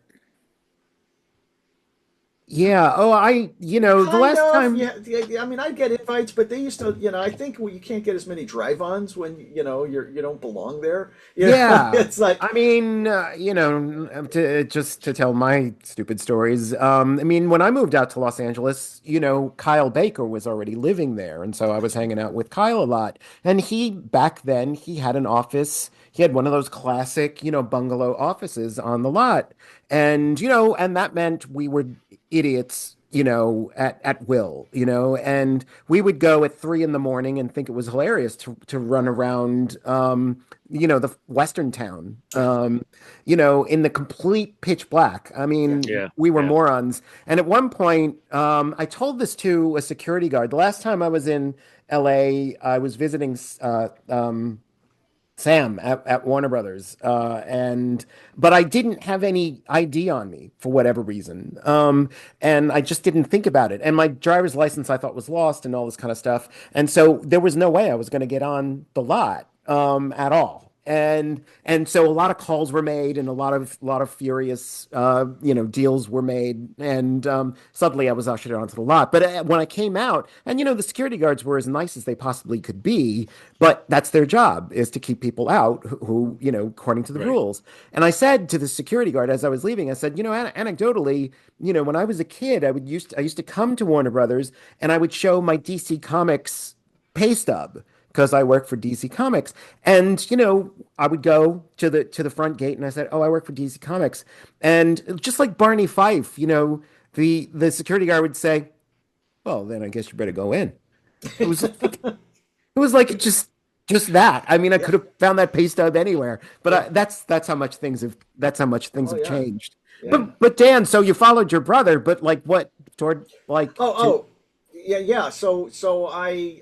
[SPEAKER 1] Yeah. Oh, the
[SPEAKER 3] Kind
[SPEAKER 1] last
[SPEAKER 3] of,
[SPEAKER 1] time.
[SPEAKER 3] yeah. I mean, I get invites, but they used to, I think you can't get as many drive-ons when you don't belong there.
[SPEAKER 1] Yeah.
[SPEAKER 3] It's like,
[SPEAKER 1] I mean, to tell my stupid stories. I mean, when I moved out to Los Angeles, Kyle Baker was already living there. And so I was hanging out with Kyle a lot. And back then, he had an office. He had one of those classic, bungalow offices on the lot. And that meant we were idiots you know, at will, you know, and we would go at 3 in the morning and think it was hilarious to run around, you know, the Western town, you know, in the complete pitch black. I mean,
[SPEAKER 2] Yeah.
[SPEAKER 1] we were
[SPEAKER 2] Yeah.
[SPEAKER 1] morons. And at one point, I told this to a security guard. The last time I was in LA, I was visiting, Sam at Warner Brothers, and but I didn't have any ID on me for whatever reason, and I just didn't think about it. And my driver's license I thought was lost and all this kind of stuff, and so there was no way I was going to get on the lot at all. And so a lot of calls were made and a lot of furious you know, deals were made, and suddenly I was ushered onto the lot. But when I came out, and you know, the security guards were as nice as they possibly could be, but that's their job, is to keep people out who, you know, according to the
[SPEAKER 2] Right.
[SPEAKER 1] rules. And I said to the security guard as I was leaving, I said, you know, anecdotally, you know, when I was a kid, I used to come to Warner Brothers and I would show my DC Comics pay stub because I work for DC Comics. And you know, I would go to the front gate and I said, "Oh, I work for DC Comics." And just like Barney Fife, you know, the security guard would say, "Well, then I guess you better go in." It was like just that. I mean, I
[SPEAKER 3] Yeah.
[SPEAKER 1] could have found that pay stub anywhere, but that's how much things
[SPEAKER 3] Oh,
[SPEAKER 1] have
[SPEAKER 3] yeah.
[SPEAKER 1] changed.
[SPEAKER 3] Yeah.
[SPEAKER 1] But Dan, so you followed your brother, but like what toward like
[SPEAKER 3] Oh, yeah. So I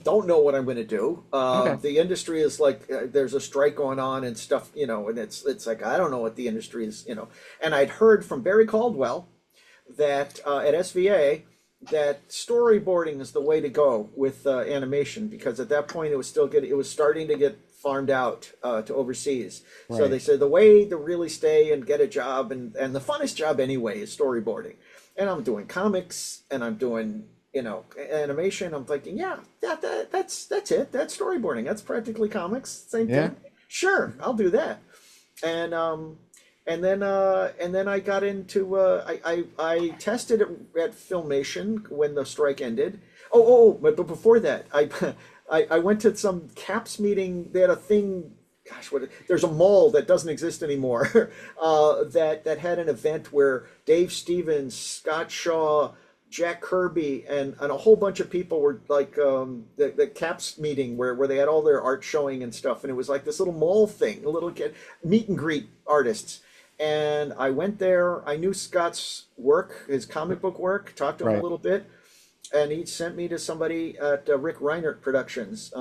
[SPEAKER 3] don't know what I'm going to do.
[SPEAKER 1] okay.
[SPEAKER 3] The industry is like there's a strike going on and stuff, you know, and it's like I don't know what the industry is, you know. And I'd heard from Barry Caldwell that at SVA that storyboarding is the way to go with animation because at that point it was starting to get farmed out to overseas. So
[SPEAKER 1] Right.
[SPEAKER 3] they said the way to really stay and get a job and the funnest job anyway is storyboarding. And I'm doing comics and I'm doing, you know, animation. I'm thinking, yeah, that's it. That's storyboarding. That's practically comics. Same
[SPEAKER 1] Yeah.
[SPEAKER 3] thing. Sure, I'll do that. And and then I got into I tested at Filmation when the strike ended. But before that, I went to some CAPS meeting. They had a thing. Gosh, there's a mall that doesn't exist anymore. That had an event where Dave Stevens, Scott Shaw, Jack Kirby, and a whole bunch of people were like the CAPS meeting where they had all their art showing and stuff, and it was like this little mall thing, a little meet and greet artists. And I went there. I knew Scott's work, his comic book work, talked to him a
[SPEAKER 1] Right.
[SPEAKER 3] little bit, and he sent me to somebody at Rick Reinert Productions,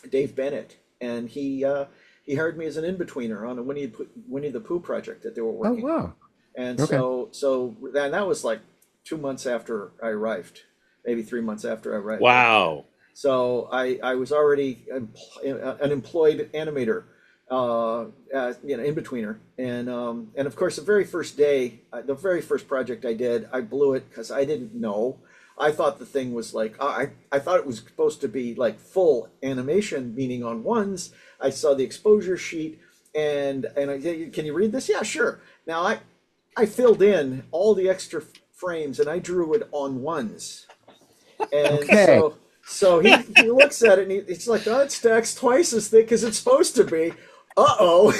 [SPEAKER 3] Dave Bennett, and he hired me as an in-betweener on a Winnie the Pooh project that they were
[SPEAKER 1] Oh
[SPEAKER 3] working on.
[SPEAKER 1] wow.
[SPEAKER 3] And
[SPEAKER 1] Okay.
[SPEAKER 3] and that was like 2 months after I arrived, maybe 3 months after I arrived.
[SPEAKER 2] Wow.
[SPEAKER 3] So I was already an employed animator, you know, in betweener, and of course the very first day, the very first project I did, I blew it because I didn't know. I thought the thing was like I thought it was supposed to be like full animation, meaning on ones. I saw the exposure sheet, and can you read this? Yeah, sure. Now I filled in all the extra frames and I drew it on ones. And
[SPEAKER 1] Okay.
[SPEAKER 3] so he looks at it and he's like, oh, it stacks twice as thick as it's supposed to be. Uh-oh.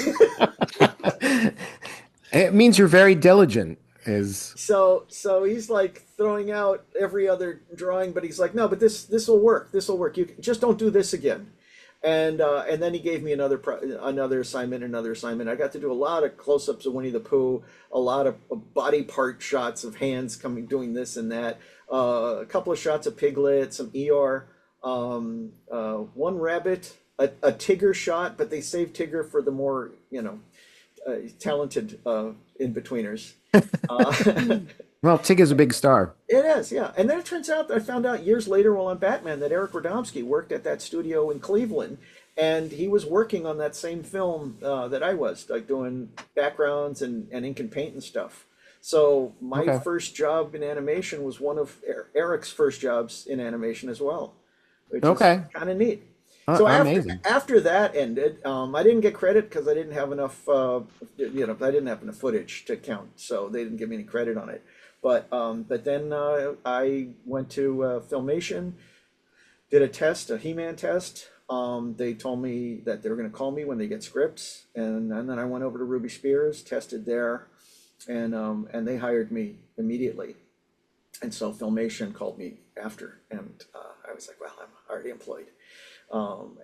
[SPEAKER 1] It means you're very diligent. Is
[SPEAKER 3] So he's like throwing out every other drawing, but he's like, no, but this will work. This will work. Just don't do this again. And then he gave me another assignment. I got to do a lot of close-ups of Winnie the Pooh, a lot of body part shots of hands coming doing this and that, a couple of shots of Piglet, some ER, one rabbit, a Tigger shot, but they saved Tigger for the more, you know, talented in-betweeners.
[SPEAKER 1] well, Tig is a big star.
[SPEAKER 3] It is, yeah. And then it turns out, I found out years later while on Batman that Eric Radomski worked at that studio in Cleveland, and he was working on that same film that I was, like doing backgrounds and ink and paint and stuff. So my
[SPEAKER 1] Okay.
[SPEAKER 3] first job in animation was one of Eric's first jobs in animation as well, which
[SPEAKER 1] Okay.
[SPEAKER 3] is kind of neat. So
[SPEAKER 1] Amazing.
[SPEAKER 3] after that ended, I didn't get credit because I didn't have enough, you know, I didn't have enough footage to count, so they didn't give me any credit on it. But then I went to Filmation, did a test, a He-Man test. They told me that they were going to call me when they get scripts, and then I went over to Ruby Spears, tested there, and they hired me immediately. And so Filmation called me after, and I was like, well, I'm already employed.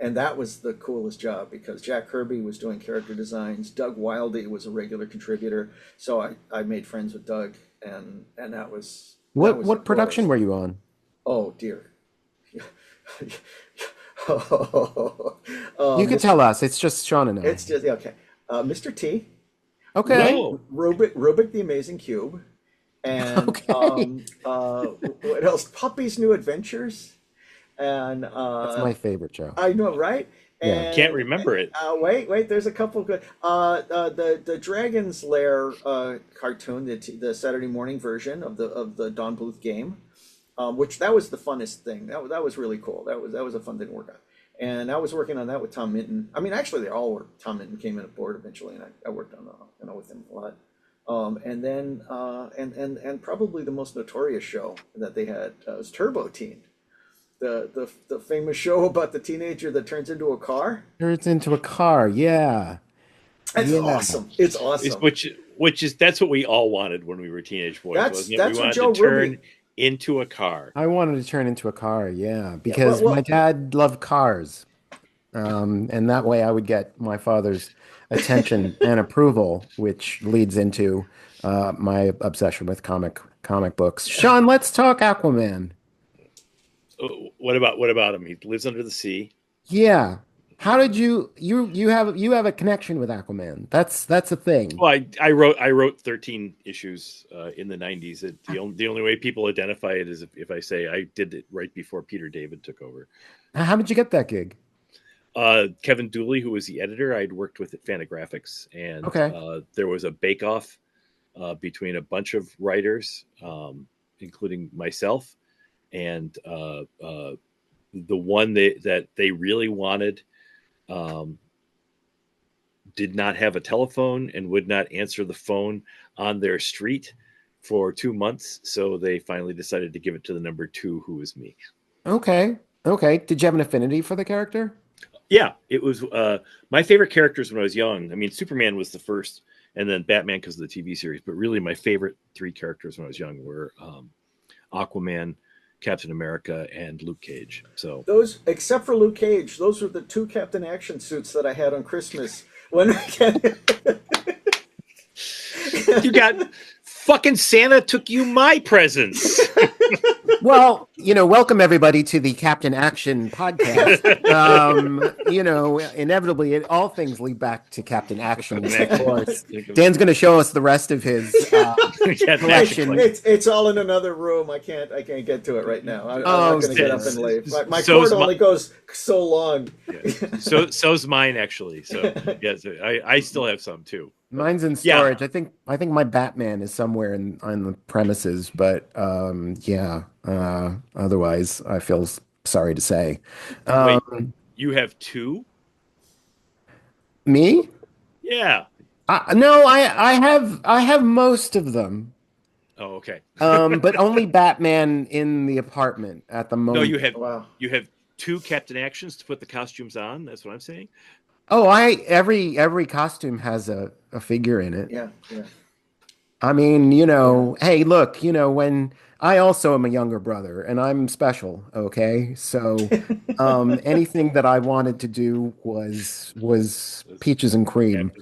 [SPEAKER 3] And that was the coolest job because Jack Kirby was doing character designs. Doug Wildey was a regular contributor. So I made friends with Doug, and that was
[SPEAKER 1] What production were you on?
[SPEAKER 3] Oh dear.
[SPEAKER 1] You can tell us. It's just Sean and I.
[SPEAKER 3] It's just okay. Mr. T.
[SPEAKER 1] Okay.
[SPEAKER 3] Rubik the Amazing Cube. And
[SPEAKER 1] Okay.
[SPEAKER 3] what else? Puppy's New Adventures. And
[SPEAKER 1] That's my favorite show.
[SPEAKER 3] I know, right?
[SPEAKER 1] Yeah.
[SPEAKER 3] And,
[SPEAKER 2] Can't remember it.
[SPEAKER 3] Wait, there's a couple good. The Dragon's Lair cartoon, the Saturday morning version of the Don Bluth game, which that was the funnest thing. That was really cool. That was a fun thing to work on. And I was working on that with Tom Minton. I mean, actually, they all were. Tom Minton came in aboard eventually, and I worked on with him a lot. And then and probably the most notorious show that they had was Turbo Teen. The famous show about the teenager that turns into a car.
[SPEAKER 1] Turns into a car, yeah.
[SPEAKER 3] That's awesome. It's awesome.
[SPEAKER 2] Which is that's what we all wanted when we were teenage boys, wasn't it?
[SPEAKER 3] That's
[SPEAKER 2] We
[SPEAKER 3] what
[SPEAKER 2] wanted to turn
[SPEAKER 3] Ruby
[SPEAKER 2] into a car.
[SPEAKER 1] I wanted to turn into a car, yeah, because my dad loved cars. And that way I would get my father's attention and approval, which leads into my obsession with comic books. Sean, let's talk Aquaman.
[SPEAKER 2] What about him? He lives under the sea.
[SPEAKER 1] Yeah. How did you have a connection with Aquaman? That's a thing.
[SPEAKER 2] Well, I wrote 13 issues in the 90s. The only way people identify it is if I say I did it right before Peter David took over.
[SPEAKER 1] How did you get that gig?
[SPEAKER 2] Kevin Dooley, who was the editor, I'd worked with at Fantagraphics, and there was a bake-off between a bunch of writers, including myself, and the one that they really wanted did not have a telephone and would not answer the phone on their street for 2 months, so they finally decided to give it to the number 2, who was me.
[SPEAKER 1] Okay. Did you have an affinity for the character?
[SPEAKER 2] Yeah, it was my favorite characters when I was young. I mean, Superman was the first, and then Batman because of the TV series. But really, my favorite 3 characters when I was young were Aquaman, Captain America, and Luke Cage. So
[SPEAKER 3] those, except for Luke Cage, those were the 2 Captain Action suits that I had on Christmas. When
[SPEAKER 2] you got fucking Santa took you my presents.
[SPEAKER 1] Well, welcome everybody to the Captain Action podcast. Inevitably, all things lead back to Captain Action, of course. Dan's going to show us the rest of his collection.
[SPEAKER 3] It's all in another room. I can't get to it right now. I'm not going to get up and leave. My cord only goes so long.
[SPEAKER 2] Yeah. So's mine actually. So yes, I still have some too.
[SPEAKER 1] Mine's in storage. Yeah. I think my Batman is somewhere on the premises, but otherwise I feel sorry to say.
[SPEAKER 2] Wait, you have 2?
[SPEAKER 1] Me?
[SPEAKER 2] Yeah.
[SPEAKER 1] No, I have most of them.
[SPEAKER 2] Oh, okay.
[SPEAKER 1] But only Batman in the apartment at the moment.
[SPEAKER 2] No, you have 2 Captain Actions to put the costumes on. That's what I'm saying.
[SPEAKER 1] Oh, every costume has a figure in it.
[SPEAKER 3] Yeah.
[SPEAKER 1] I mean, hey, look, when I also am a younger brother and I'm special, okay? So anything that I wanted to do was peaches and cream.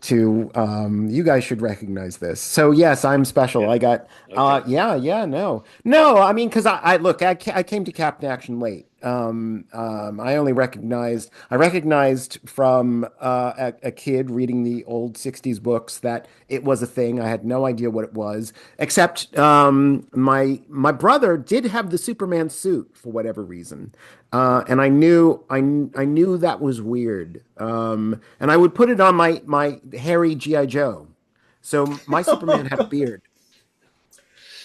[SPEAKER 1] To you guys should recognize this. So yes, I'm special. Yeah. I got no. I mean, because I came to Captain Action late. I only recognized from a kid reading the old 60s books that it was a thing. I had no idea what it was, except my brother did have the Superman suit for whatever reason. And I knew that was weird. And I would put it on my hairy G.I. Joe. So my Superman had a beard.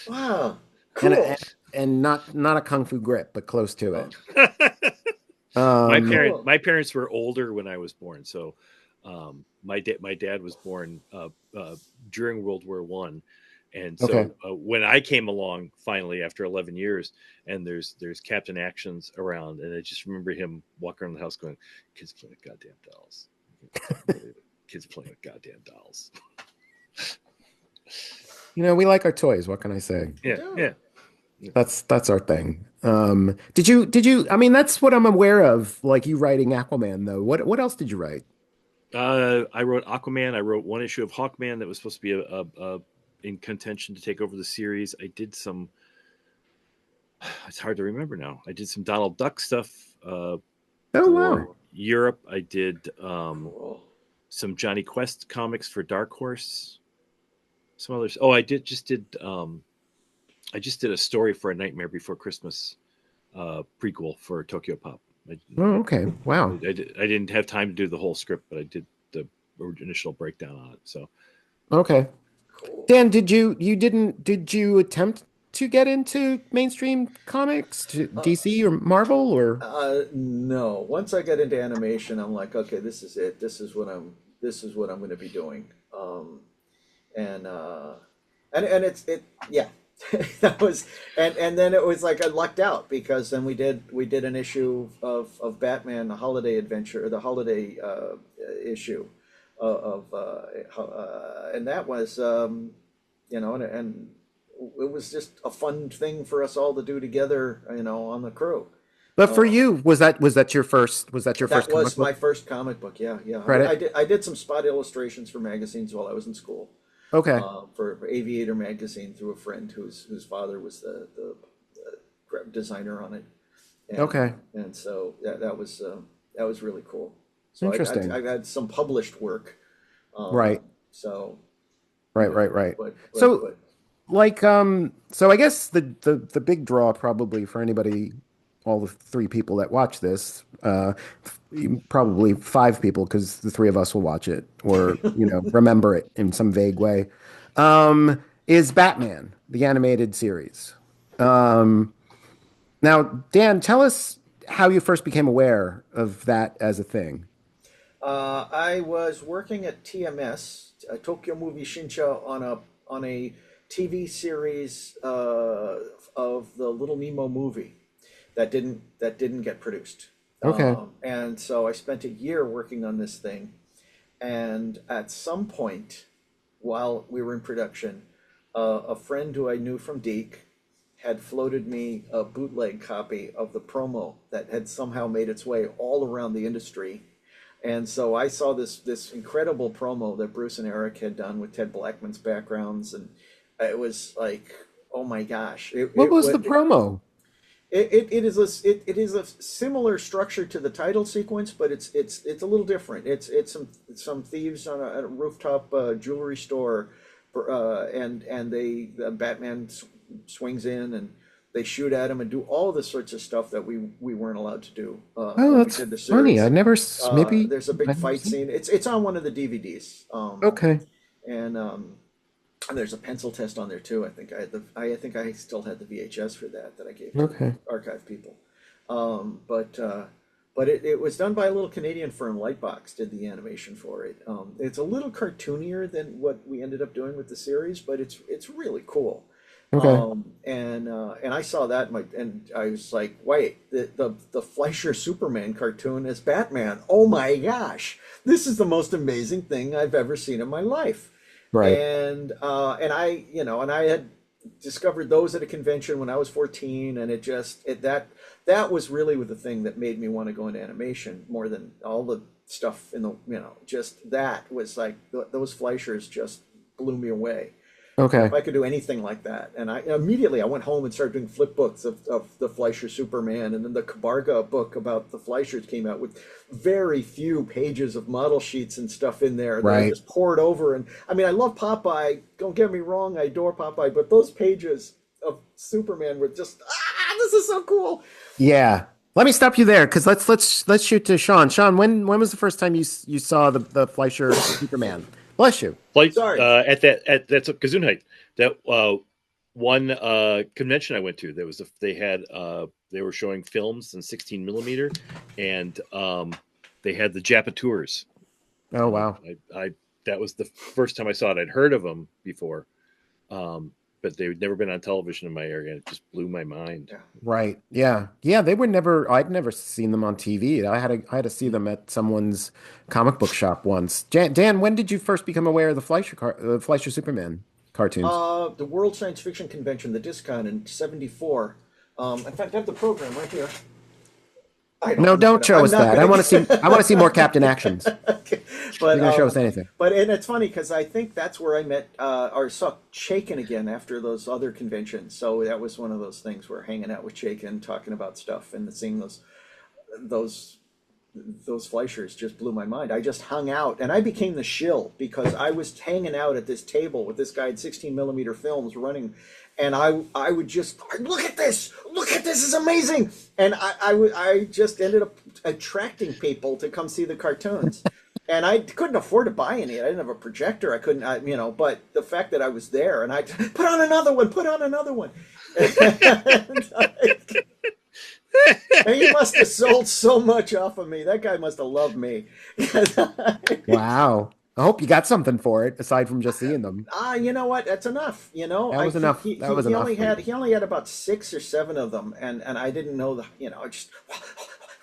[SPEAKER 3] Wow. Cool.
[SPEAKER 1] And not a kung fu grip, but close to it.
[SPEAKER 2] My parents were older when I was born, so my dad was born during World War I, and so when I came along finally after 11 years, and there's Captain Actions around, and I just remember him walking around the house going, "Kids playing with goddamn dolls, kids playing with goddamn dolls."
[SPEAKER 1] We like our toys. What can I say?
[SPEAKER 2] Yeah.
[SPEAKER 1] That's our thing. I mean, that's what I'm aware of, like you writing Aquaman though. What else did you write?
[SPEAKER 2] I wrote Aquaman. I wrote one issue of Hawkman that was supposed to be in contention to take over the series. I did some. It's hard to remember now. I did some Donald Duck stuff
[SPEAKER 1] Oh
[SPEAKER 2] for
[SPEAKER 1] wow.
[SPEAKER 2] Europe. I did
[SPEAKER 3] Cool.
[SPEAKER 2] some Johnny Quest comics for Dark Horse. Some others. Oh, I just did a story for A Nightmare Before Christmas prequel for Tokyo Pop.
[SPEAKER 1] Oh, okay. Wow.
[SPEAKER 2] I didn't have time to do the whole script, but I did the initial breakdown on it. So
[SPEAKER 1] Okay.
[SPEAKER 3] Cool.
[SPEAKER 1] Dan, did you attempt to get into mainstream comics, to DC or Marvel or?
[SPEAKER 3] No. Once I get into animation, I'm like, okay, this is it. This is what I'm going to be doing. And and yeah. That was and then it was like I lucked out because then we did an issue of Batman, the holiday adventure, the holiday issue and that was and it was just a fun thing for us all to do together, on the crew.
[SPEAKER 1] But for
[SPEAKER 3] Uh,
[SPEAKER 1] you, was that your
[SPEAKER 3] that
[SPEAKER 1] first comic
[SPEAKER 3] was my
[SPEAKER 1] book
[SPEAKER 3] first comic book. Yeah, yeah.
[SPEAKER 1] credit?
[SPEAKER 3] I did some spot illustrations for magazines while I was in school.
[SPEAKER 1] Okay.
[SPEAKER 3] For Aviator magazine through a friend whose father was the designer on it,
[SPEAKER 1] Okay.
[SPEAKER 3] and so that was really cool. So
[SPEAKER 1] Interesting.
[SPEAKER 3] I had some published work.
[SPEAKER 1] Right.
[SPEAKER 3] So
[SPEAKER 1] Right.
[SPEAKER 3] but
[SPEAKER 1] So like so I guess the big draw probably for anybody, all the three people that watch this, probably five people because the three of us will watch it or remember it in some vague way, is Batman the animated series. um Now, Dan, tell us how you first became aware of that as a thing.
[SPEAKER 3] I was working at TMS, Tokyo Movie Shinsha, on a TV series of the Little Nemo movie that didn't get produced.
[SPEAKER 1] Okay.
[SPEAKER 3] And so I spent a year working on this thing, and at some point, while we were in production, a friend who I knew from DiECAH had floated me a bootleg copy of the promo that had somehow made its way all around the industry. And so I saw this incredible promo that Bruce and Eric had done with Ted Blackman's backgrounds, and it was like, oh my gosh!
[SPEAKER 1] What was the promo?
[SPEAKER 3] It is a similar structure to the title sequence, but it's a little different. It's some thieves on a rooftop jewelry store, and Batman swings in and they shoot at him and do all the sorts of stuff that we weren't allowed to do
[SPEAKER 1] Oh,
[SPEAKER 3] when we
[SPEAKER 1] that's
[SPEAKER 3] did the
[SPEAKER 1] funny.
[SPEAKER 3] series.
[SPEAKER 1] Maybe
[SPEAKER 3] There's a big
[SPEAKER 1] I've never
[SPEAKER 3] fight
[SPEAKER 1] seen.
[SPEAKER 3] scene. It's on one of the DVDs.
[SPEAKER 1] Okay.
[SPEAKER 3] And there's a pencil test on there too. I think I still had the VHS for that I gave to the
[SPEAKER 1] Okay.
[SPEAKER 3] archive people. But it was done by a little Canadian firm, Lightbox did the animation for it. It's a little cartoonier than what we ended up doing with the series, but it's really cool.
[SPEAKER 1] Okay.
[SPEAKER 3] And I saw that and I was like, wait, the Fleischer Superman cartoon as Batman. Oh my gosh, this is the most amazing thing I've ever seen in my life.
[SPEAKER 1] Right.
[SPEAKER 3] And I had discovered those at a convention when I was 14, and that was really the thing that made me want to go into animation more than all the stuff in the just that was like those Fleischers just blew me away.
[SPEAKER 1] Okay.
[SPEAKER 3] If I could do anything like that, and I went home and started doing flip books of the Fleischer Superman, and then the Kabarga book about the Fleischers came out with very few pages of model sheets and stuff in there that I
[SPEAKER 1] Right.
[SPEAKER 3] just poured over. And I mean, I love Popeye. Don't get me wrong, I adore Popeye, but those pages of Superman were just this is so cool.
[SPEAKER 1] Yeah. Let me stop you there because let's shoot to Sean. Sean, when was the first time you saw the Fleischer Superman? Bless you.
[SPEAKER 2] Like
[SPEAKER 3] Sorry.
[SPEAKER 2] at that's a Gesundheit. That one convention I went to, they were showing films in 16 millimeter, and they had the Japa tours.
[SPEAKER 1] Oh wow.
[SPEAKER 2] I that was the first time I saw it. I'd heard of them before, but they'd never been on television in my area. It just blew my mind.
[SPEAKER 3] Yeah.
[SPEAKER 1] Right. Yeah. Yeah. They were never. I'd never seen them on TV. I had to see them at someone's comic book shop once. Dan, when did you first become aware of the Fleischer Superman? cartoons?
[SPEAKER 3] The World Science Fiction Convention, the DiECAH in '74. In fact, I have the program right here.
[SPEAKER 1] No, don't show us that. I want to see. I want to see more Captain Actions.
[SPEAKER 3] Okay.
[SPEAKER 1] You're gonna show us anything.
[SPEAKER 3] And it's funny because I think that's where I met or saw Chaykin again after those other conventions. So that was one of those things where hanging out with Chaykin, talking about stuff, and seeing those Fleischers just blew my mind. I just hung out, and I became the shill because I was hanging out at this table with this guy at 16mm films running. And I would just look at this is amazing, and I just ended up attracting people to come see the cartoons, and I couldn't afford to buy any. I didn't have a projector. I couldn't, but the fact that I was there and I put on another one, and he must have sold so much off of me. That guy must have loved me.
[SPEAKER 1] Wow. I hope you got something for it aside from just seeing them.
[SPEAKER 3] You know what? That's enough. That
[SPEAKER 1] was enough. He
[SPEAKER 3] only had about 6 or 7 of them, and I didn't know just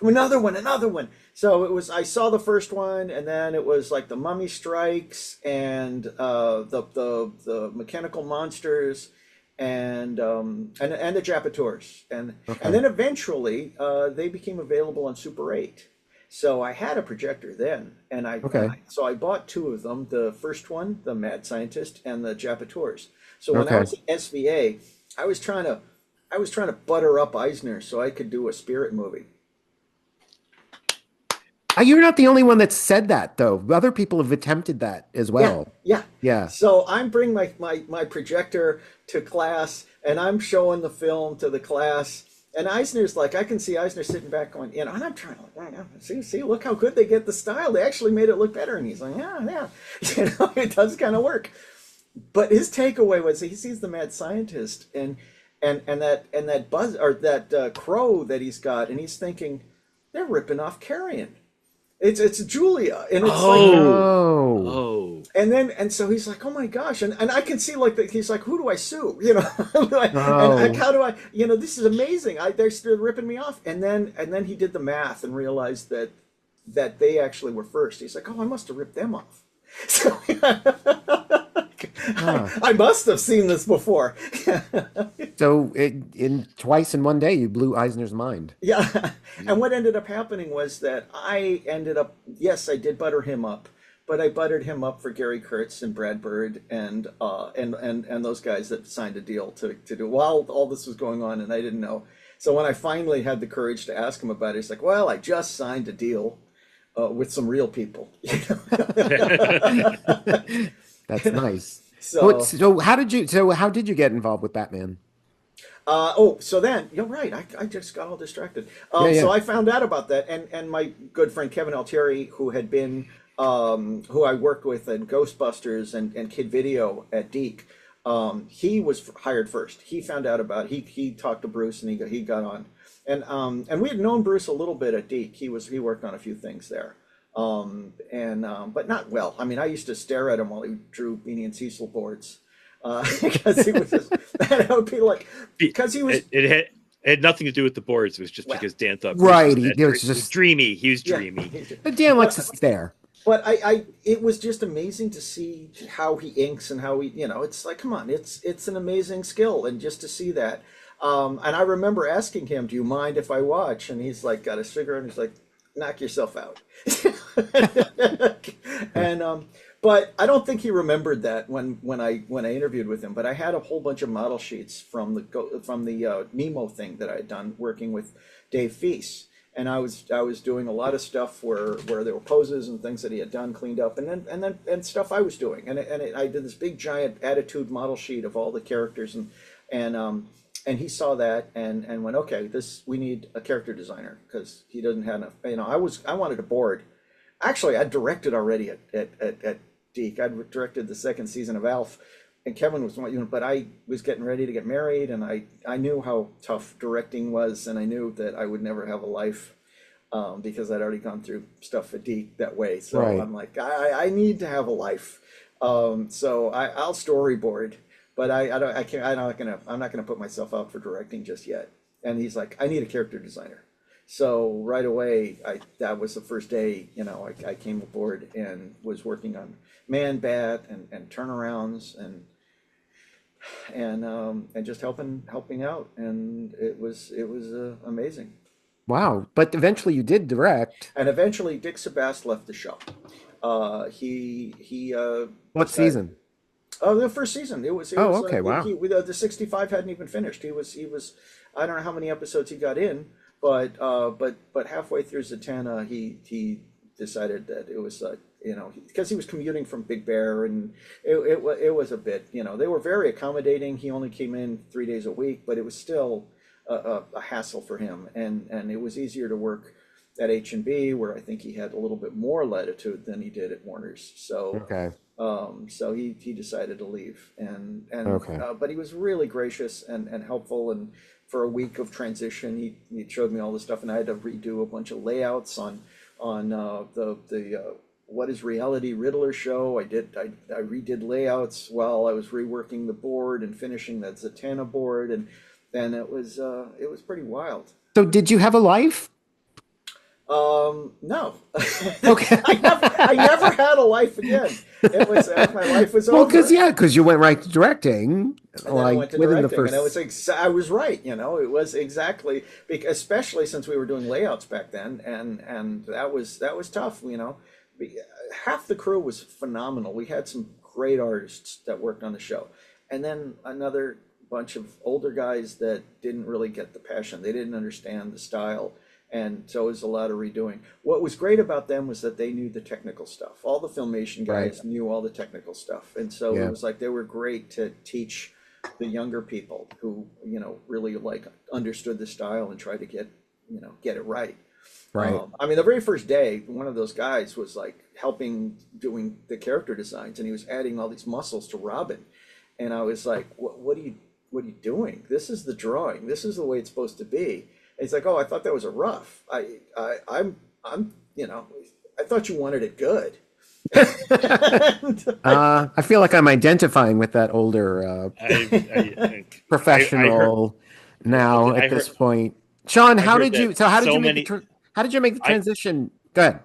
[SPEAKER 3] another one. So it was. I saw the first one, and then it was like the Mummy Strikes and the Mechanical Monsters and the Japateurs, and then eventually they became available on Super 8. So I had a projector then, and so I bought 2 of them. The first one, the Mad Scientist, and the Japateurs. So when I was at SVA, I was trying to butter up Eisner so I could do a Spirit movie.
[SPEAKER 1] You're not the only one that said that, though. Other people have attempted that as well.
[SPEAKER 3] Yeah. So I'm bringing my projector to class, and I'm showing the film to the class. And Eisner's like, I can see Eisner sitting back going, and I'm trying to see, look how good they get the style. They actually made it look better. And he's like, yeah, it does kind of work. But his takeaway was he sees the Mad Scientist and that buzz or that crow that he's got, and he's thinking, they're ripping off Carrion. It's Julia, and it's and so he's like, oh my gosh, and I can see he's like, who do I sue? And how do I? This is amazing. They're ripping me off, and then he did the math and realized that they actually were first. He's like, oh, I must have ripped them off. So I must have seen this before.
[SPEAKER 1] So in twice in one day, you blew Eisner's mind.
[SPEAKER 3] Yeah. And what ended up happening was that I did butter him up, but I buttered him up for Gary Kurtz and Brad Bird and those guys that signed a deal to do while all this was going on, and I didn't know. So when I finally had the courage to ask him about it, he's like, well, I just signed a deal with some real people.
[SPEAKER 1] That's nice. So how did you get involved with Batman?
[SPEAKER 3] So then you're right. I just got all distracted. So I found out about that, and my good friend Kevin Altieri, who had been who I worked with in Ghostbusters and Kid Video at DiECAH, he was hired first. He found out about he talked to Bruce, and he got on, and we had known Bruce a little bit at DiECAH. He worked on a few things there. But not well. I mean, I used to stare at him while he drew Beanie and Cecil boards, because he was just, and I would be like, because he was.
[SPEAKER 2] It had nothing to do with the boards. It was just because Dan thought
[SPEAKER 1] he was just
[SPEAKER 2] dreamy. He was dreamy.
[SPEAKER 1] But Dan likes to stare.
[SPEAKER 3] But it was just amazing to see how he inks and how he, it's like, come on, it's an amazing skill, and just to see that. And I remember asking him, "Do you mind if I watch?" And he's like, got a cigarette, and he's like, knock yourself out. And but I don't think he remembered that when I interviewed with him. But I had a whole bunch of model sheets from the Nemo thing that I had done working with Dave Feast, and I was doing a lot of stuff where there were poses and things that he had done, cleaned up, and stuff I was doing, and I did this big giant attitude model sheet of all the characters, and he saw that and went, okay, we need a character designer, because he doesn't have enough. I wanted a board. Actually, I directed already at DiECAH. I directed the second season of Alf, and Kevin was, but I was getting ready to get married, and I knew how tough directing was, and I knew that I would never have a life, because I'd already gone through stuff at DiECAH that way. So right. I'm like, I need to have a life. So I'll storyboard. But I'm not gonna put myself out for directing just yet. And he's like, I need a character designer. So right away, that was the first day, I came aboard and was working on Man Bat and turnarounds and just helping out, and it was amazing.
[SPEAKER 1] Wow. But eventually you did direct.
[SPEAKER 3] And eventually, Dick Sebast left the show. He
[SPEAKER 1] What
[SPEAKER 3] decided.
[SPEAKER 1] season?
[SPEAKER 3] Oh, the first season. It
[SPEAKER 1] Oh,
[SPEAKER 3] was
[SPEAKER 1] okay. Wow.
[SPEAKER 3] the 65 hadn't even finished. He was I don't know how many episodes he got in, but halfway through Zatanna, he decided that it was because he was commuting from Big Bear, and it was a bit, they were very accommodating. He only came in 3 days a week, but it was still a hassle for him, and it was easier to work at H&B, where I think he had a little bit more latitude than he did at Warner's. So
[SPEAKER 1] Okay.
[SPEAKER 3] so he decided to leave,
[SPEAKER 1] Okay.
[SPEAKER 3] but he was really gracious and helpful. And for a week of transition, he showed me all this stuff, and I had to redo a bunch of layouts on the What is Reality Riddler show. I redid layouts while I was reworking the board and finishing that Zatanna board, and it was pretty wild.
[SPEAKER 1] So did you have a life?
[SPEAKER 3] No.
[SPEAKER 1] Okay.
[SPEAKER 3] I never had a life again. It was my life was
[SPEAKER 1] Well,
[SPEAKER 3] over.
[SPEAKER 1] because you went right to directing,
[SPEAKER 3] And then I
[SPEAKER 1] like
[SPEAKER 3] went to
[SPEAKER 1] within the
[SPEAKER 3] directing,
[SPEAKER 1] first.
[SPEAKER 3] and I was right. It was exactly because, especially since we were doing layouts back then, and that was tough. Half the crew was phenomenal. We had some great artists that worked on the show, and then another bunch of older guys that didn't really get the passion. They didn't understand the style. And so it was a lot of redoing. What was great about them was that they knew the technical stuff. All the Filmation guys
[SPEAKER 1] Right.
[SPEAKER 3] knew all the technical stuff. And so
[SPEAKER 1] Yeah.
[SPEAKER 3] it was like they were great to teach the younger people who, really like understood the style and tried to get it right.
[SPEAKER 1] Right.
[SPEAKER 3] I mean, the very first day, one of those guys was like helping doing the character designs, and he was adding all these muscles to Robin. And I was like, what are you doing? This is the drawing. This is the way it's supposed to be. It's like, oh, I thought that was a rough. I'm, I thought you wanted it good.
[SPEAKER 1] I feel like I'm identifying with that older professional now at this point. Sean, how did you make the transition? Go ahead.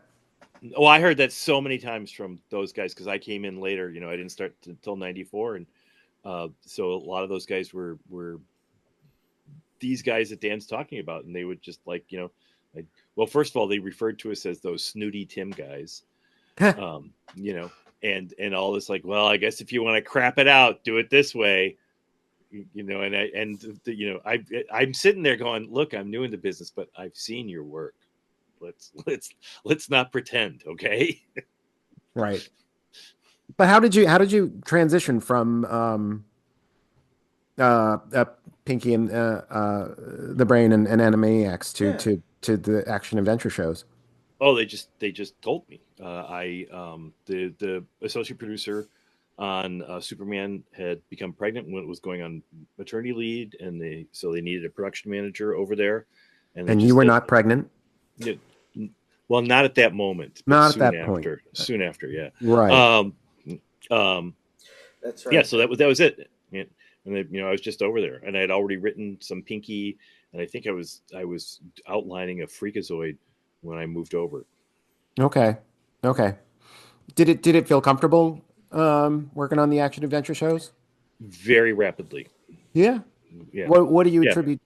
[SPEAKER 2] Well, I heard that so many times from those guys because I came in later. I didn't start until '94, and so a lot of those guys were these guys that Dan's talking about, and they would just well, first of all, they referred to us as those snooty Tim guys, and all this well, I guess if you want to crap it out, do it this way, I'm sitting there going, look, I'm new in the business, but I've seen your work. Let's not pretend, okay?
[SPEAKER 1] Right. But how did you transition from Pinky and the Brain and Animaniacs to the action adventure shows?
[SPEAKER 2] Oh, they just told me. The associate producer on Superman had become pregnant when it was going on maternity leave, and they needed a production manager over there.
[SPEAKER 1] And you were not pregnant?
[SPEAKER 2] Well, not at that moment.
[SPEAKER 1] Not at that point.
[SPEAKER 2] Soon after, yeah.
[SPEAKER 1] Right.
[SPEAKER 3] That's right.
[SPEAKER 2] Yeah, so that was it. And then, I was just over there, and I had already written some Pinky, and I think I was outlining a Freakazoid when I moved over.
[SPEAKER 1] Okay. Did it feel comfortable working on the action adventure shows?
[SPEAKER 2] Very rapidly.
[SPEAKER 1] Yeah.
[SPEAKER 2] Yeah.
[SPEAKER 1] What do you attribute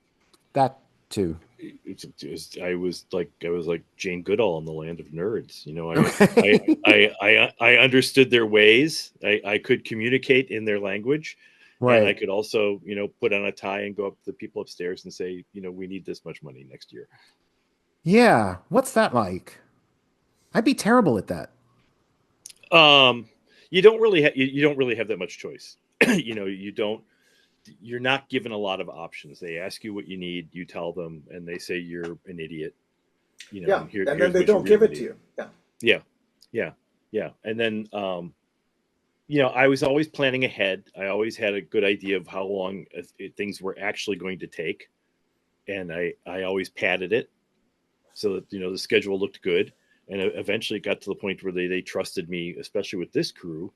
[SPEAKER 1] that to?
[SPEAKER 2] I was like Jane Goodall in the Land of Nerds. I understood their ways. I could communicate in their language.
[SPEAKER 1] Right.
[SPEAKER 2] And I could also, put on a tie and go up to the people upstairs and say, we need this much money next year.
[SPEAKER 1] Yeah. What's that like? I'd be terrible at that.
[SPEAKER 2] You don't really have that much choice. You're not given a lot of options. They ask you what you need, you tell them, and they say you're an idiot.
[SPEAKER 3] And then they don't give it to you.
[SPEAKER 2] Yeah. And then, I was always planning ahead. I always had a good idea of how long things were actually going to take. And I always padded it so that, the schedule looked good. And eventually it got to the point where they trusted me, especially with this crew.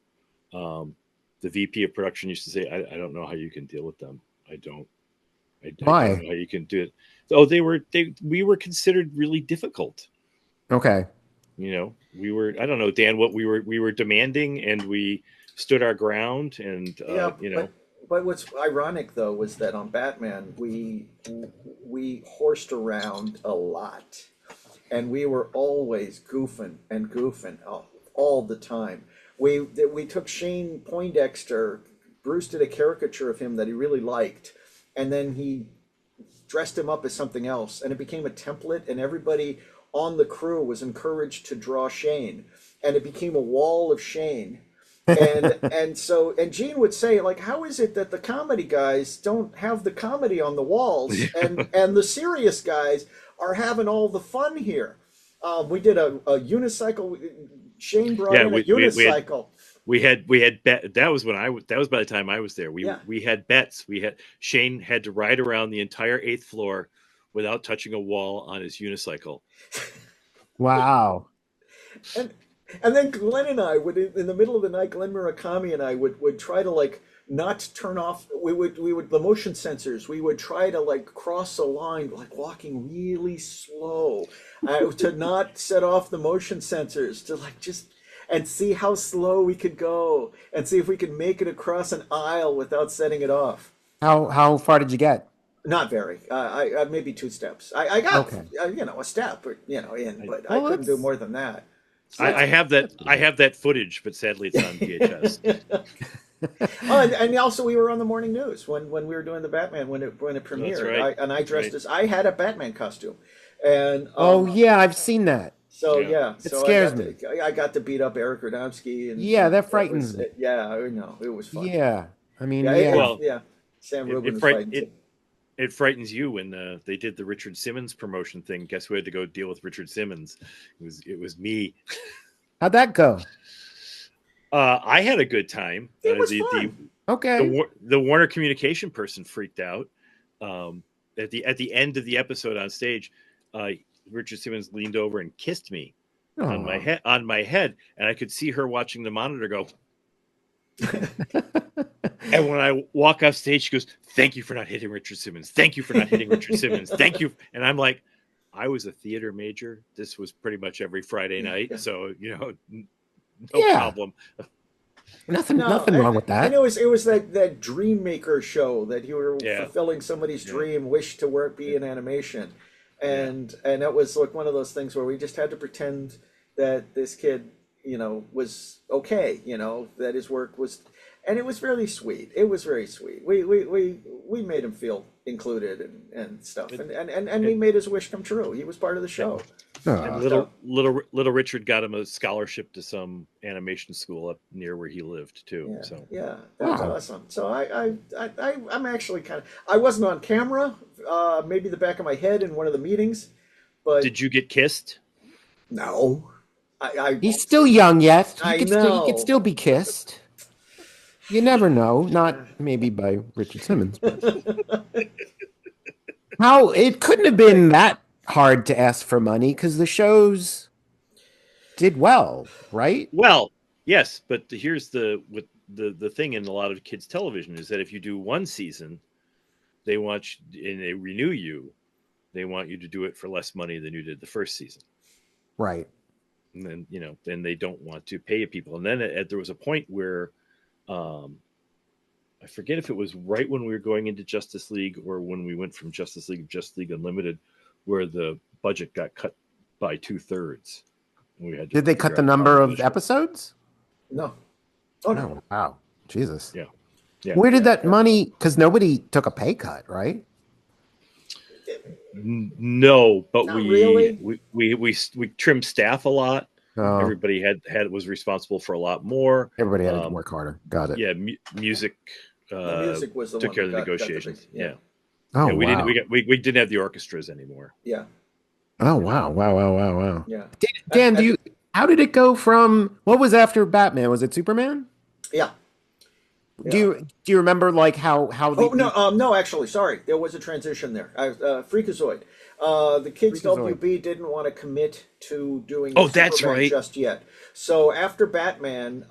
[SPEAKER 2] The VP of production used to say, I don't know how you can deal with them. I don't know how you can do it. So we were considered really difficult.
[SPEAKER 1] Okay.
[SPEAKER 2] We were, I don't know, Dan, what we were demanding, and we stood our ground, and
[SPEAKER 3] but what's ironic though was that on Batman we horsed around a lot, and we were always goofing all the time. We took Shane Poindexter. Bruce did a caricature of him that he really liked, and then he dressed him up as something else, and it became a template, and everybody on the crew was encouraged to draw Shane, and it became a wall of Shane. And Gene would say, like, how is it that the comedy guys don't have the comedy on the walls, and the serious guys are having all the fun here? We did a unicycle. Shane brought in a unicycle.
[SPEAKER 2] That was by the time I was there. We had bets. Shane had to ride around the entire 8th floor without touching a wall on his unicycle.
[SPEAKER 1] Wow.
[SPEAKER 3] And then Glenn and I would, in the middle of the night, Glenn Murakami and I would try to, like, not turn off. We would the motion sensors. We would try to, like, cross a line, like walking really slow, to not set off the motion sensors, to, like, just and see how slow we could go, and see if we could make it across an aisle without setting it off.
[SPEAKER 1] How far did you get?
[SPEAKER 3] Not very. I maybe 2 steps. I got
[SPEAKER 1] okay.
[SPEAKER 3] A step, in, but I couldn't do more than that. So
[SPEAKER 2] I have that footage, but sadly it's on VHS.
[SPEAKER 3] and also we were on the morning news when we were doing the Batman when it premiered.
[SPEAKER 2] Right.
[SPEAKER 3] I dressed as I had a Batman costume, and
[SPEAKER 1] yeah, I've seen that.
[SPEAKER 3] So
[SPEAKER 1] it scares me.
[SPEAKER 3] I got to beat up Eric Radomski, and
[SPEAKER 1] that frightens me.
[SPEAKER 3] It was fun.
[SPEAKER 1] Yeah, I mean,
[SPEAKER 3] Sam Rubin was fighting.
[SPEAKER 2] It frightens you when they did the Richard Simmons promotion thing. Guess who had to go deal with Richard Simmons? It was me.
[SPEAKER 1] How'd that go?
[SPEAKER 2] I had a good time.
[SPEAKER 3] It was fun.
[SPEAKER 2] The Warner Communication person freaked out. At the end of the episode on stage, Richard Simmons leaned over and kissed me on my head, and I could see her watching the monitor go. And when I walk off stage, she goes, "Thank you for not hitting Richard Simmons. Thank you for not hitting Richard Simmons. Thank you." And I'm like, I was a theater major. This was pretty much every Friday night, so no problem.
[SPEAKER 1] Nothing wrong with that.
[SPEAKER 3] And it was that dream maker show that you were fulfilling somebody's dream, wish to be in animation, and that was like one of those things where we just had to pretend that this kid, was okay, that his work was. And it was really sweet. It was very sweet. We made him feel included and stuff, and we made his wish come true. He was part of the show.
[SPEAKER 2] And little Richard got him a scholarship to some animation school up near where he lived too. That's awesome. So I'm actually I wasn't on camera. Maybe the back of my head in one of the meetings, but did you get kissed?
[SPEAKER 3] No.
[SPEAKER 1] He's still young yet. He
[SPEAKER 3] could
[SPEAKER 1] still be kissed. You never know. Not maybe by Richard Simmons. How it couldn't have been that hard to ask for money because the shows did well, right?
[SPEAKER 2] Well, yes, but here's the thing in a lot of kids' television is that if you do one season, they want you, and they renew you. They want you to do it for less money than you did the first season,
[SPEAKER 1] right?
[SPEAKER 2] And then then they don't want to pay people. And then there was a point where. I forget if it was right when we were going into Justice League or when we went from Justice League to Justice League Unlimited, where the budget got cut by 2/3.
[SPEAKER 1] Did they cut the number of episodes?
[SPEAKER 3] No. Oh no!
[SPEAKER 1] Wow, Jesus.
[SPEAKER 2] Yeah.
[SPEAKER 1] Where did that money? Because nobody took a pay cut, right?
[SPEAKER 2] No, but
[SPEAKER 3] Not really.
[SPEAKER 2] we trimmed staff a lot.
[SPEAKER 1] Oh.
[SPEAKER 2] Everybody was responsible for a lot more.
[SPEAKER 1] Everybody had to work harder. Got it.
[SPEAKER 2] Yeah, music.
[SPEAKER 3] Music was the
[SPEAKER 2] took
[SPEAKER 3] one
[SPEAKER 2] care of the
[SPEAKER 3] that got
[SPEAKER 2] negotiations.
[SPEAKER 3] yeah.
[SPEAKER 1] Oh,
[SPEAKER 2] we
[SPEAKER 1] wow.
[SPEAKER 2] we didn't have the orchestras anymore.
[SPEAKER 3] Yeah.
[SPEAKER 1] Oh wow.
[SPEAKER 3] Yeah.
[SPEAKER 1] Dan, how did it go from what was after Batman? Was it Superman?
[SPEAKER 3] Yeah.
[SPEAKER 1] Do you remember like how
[SPEAKER 3] no, actually, sorry, there was a transition there. Freakazoid. The kids WB didn't want to commit to doing
[SPEAKER 2] that's
[SPEAKER 3] Superman
[SPEAKER 2] right.
[SPEAKER 3] just yet. So after Batman,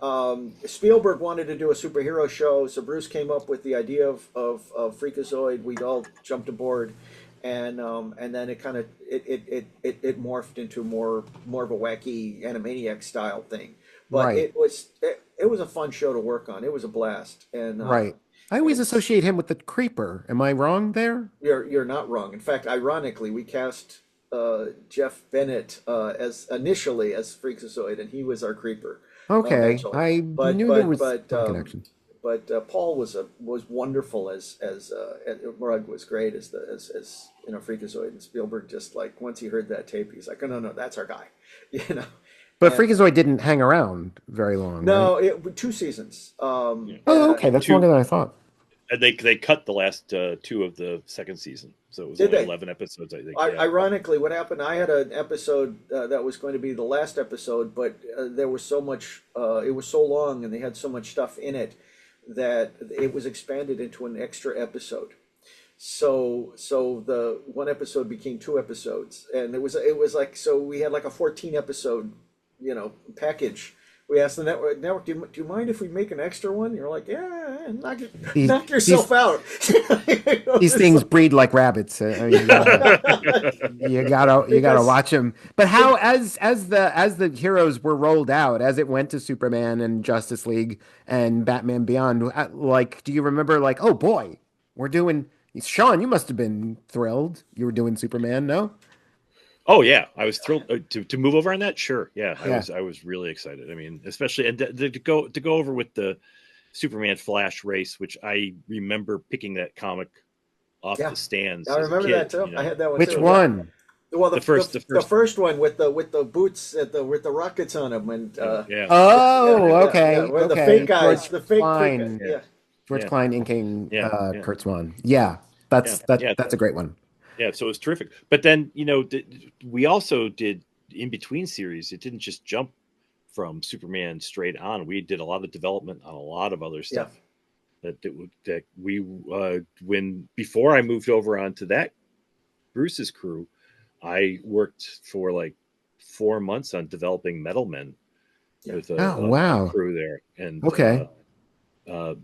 [SPEAKER 3] Spielberg wanted to do a superhero show, so Bruce came up with the idea of Freakazoid. We'd all jumped aboard, and then it kind of it morphed into more of a wacky Animaniac style thing. But
[SPEAKER 1] right.
[SPEAKER 3] it was a fun show to work on. It was a blast, and
[SPEAKER 1] right. I always associate him with the Creeper. Am I wrong there?
[SPEAKER 3] You're not wrong. In fact, ironically, we cast Jeff Bennett as initially as Freakazoid, and he was our creeper
[SPEAKER 1] Okay,
[SPEAKER 3] eventually.
[SPEAKER 1] I
[SPEAKER 3] But
[SPEAKER 1] knew there
[SPEAKER 3] but
[SPEAKER 1] was
[SPEAKER 3] but
[SPEAKER 1] some
[SPEAKER 3] um,
[SPEAKER 1] connection.
[SPEAKER 3] but Paul was wonderful as Rugg was great as Freakazoid, and Spielberg just like once he heard that tape, he's like, oh no, that's our guy, you know.
[SPEAKER 1] But
[SPEAKER 3] And
[SPEAKER 1] Freakazoid didn't hang around very long, right?
[SPEAKER 3] no, it 2 seasons.
[SPEAKER 2] Yeah.
[SPEAKER 1] Oh, okay, that's
[SPEAKER 2] Two,
[SPEAKER 1] longer than I thought.
[SPEAKER 2] and they cut the last two of the second season, so it was
[SPEAKER 3] Did
[SPEAKER 2] only
[SPEAKER 3] they?
[SPEAKER 2] 11 episodes, I think.
[SPEAKER 3] Ironically, what happened? I had an episode that was going to be the last episode, but there was so much. It was so long, and they had so much stuff in it that it was expanded into an extra episode. So the one episode became 2 episodes, and it was like so we had like a 14 episode, package. We asked the network, do you mind if we make an extra one? You're like, yeah,
[SPEAKER 1] These,
[SPEAKER 3] knock
[SPEAKER 1] these,
[SPEAKER 3] yourself out.
[SPEAKER 1] these things breed like rabbits. I mean, you gotta
[SPEAKER 3] Because
[SPEAKER 1] watch them. But how, as the heroes were rolled out, as it went to Superman and Justice League and Batman Beyond, like, do you remember, like, oh boy, we're doing? Sean, you must have been thrilled. You were doing Superman, no?
[SPEAKER 2] Oh yeah, I was thrilled to move over on that. Sure, yeah,
[SPEAKER 1] Yeah.
[SPEAKER 2] I was really excited. I mean, especially and to go over with the Superman Flash race, which I remember picking that comic off
[SPEAKER 3] yeah,
[SPEAKER 2] the stands
[SPEAKER 3] I
[SPEAKER 2] as a
[SPEAKER 3] remember
[SPEAKER 2] kid.
[SPEAKER 3] that too. I had that one
[SPEAKER 1] Which
[SPEAKER 3] too. Yeah.
[SPEAKER 1] one?
[SPEAKER 3] Well,
[SPEAKER 2] The first,
[SPEAKER 3] the first one with the boots with the rockets on them, and
[SPEAKER 2] yeah,
[SPEAKER 1] Oh,
[SPEAKER 3] yeah,
[SPEAKER 1] okay,
[SPEAKER 3] where the
[SPEAKER 1] okay.
[SPEAKER 3] fake guys,
[SPEAKER 1] George
[SPEAKER 3] the fake
[SPEAKER 1] Klein,
[SPEAKER 3] yeah.
[SPEAKER 1] George
[SPEAKER 2] yeah,
[SPEAKER 1] Klein inking
[SPEAKER 2] yeah, yeah,
[SPEAKER 1] Kurtzman. Yeah,
[SPEAKER 2] yeah,
[SPEAKER 1] that's that.
[SPEAKER 2] yeah.
[SPEAKER 1] That's a great one.
[SPEAKER 2] Yeah, so it was terrific. But then, we also did in between series. It didn't just jump from Superman straight on. We did a lot of development on a lot of other
[SPEAKER 3] Yeah.
[SPEAKER 2] stuff that we when before I moved over onto that Bruce's crew, I worked for like 4 months on developing Metal Men
[SPEAKER 3] Yeah.
[SPEAKER 2] with
[SPEAKER 1] Oh,
[SPEAKER 2] a
[SPEAKER 1] wow.
[SPEAKER 2] crew there, and
[SPEAKER 1] Okay.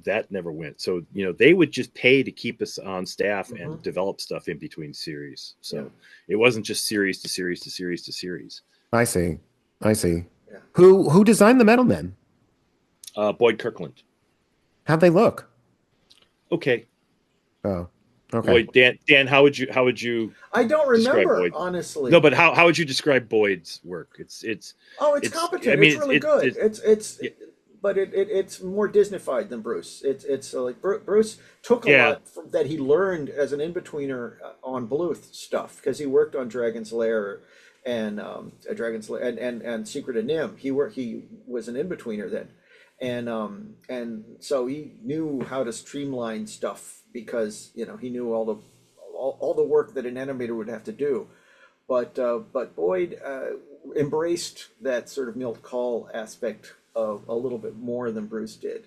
[SPEAKER 2] that never went. So they would just pay to keep us on staff and
[SPEAKER 3] Mhm.
[SPEAKER 2] develop stuff in between series. So
[SPEAKER 3] Yeah.
[SPEAKER 2] it wasn't just series to series to series to series.
[SPEAKER 1] I see. I see.
[SPEAKER 3] Yeah.
[SPEAKER 1] Who designed the Metal Men?
[SPEAKER 2] Boyd Kirkland.
[SPEAKER 1] How'd they look?
[SPEAKER 2] Okay.
[SPEAKER 1] Oh, okay.
[SPEAKER 2] Boyd, Dan, how would you
[SPEAKER 3] I don't
[SPEAKER 2] describe
[SPEAKER 3] remember
[SPEAKER 2] Boyd?
[SPEAKER 3] honestly.
[SPEAKER 2] No, but how would you describe Boyd's work? It's
[SPEAKER 3] Oh, it's
[SPEAKER 2] it's
[SPEAKER 3] competent.
[SPEAKER 2] I mean,
[SPEAKER 3] It's really good. It's
[SPEAKER 2] yeah,
[SPEAKER 3] but it's more Disneyfied than Bruce. It's like Bruce took a
[SPEAKER 2] yeah,
[SPEAKER 3] lot that he learned as an in-betweener on Bluth stuff because he worked on Dragon's Lair and Dragon's Lair and Secret of Nim. He was an in-betweener then, and so he knew how to streamline stuff because he knew all the work that an animator would have to do. But Boyd embraced that sort of Milt Kahl aspect of a little bit more than Bruce did.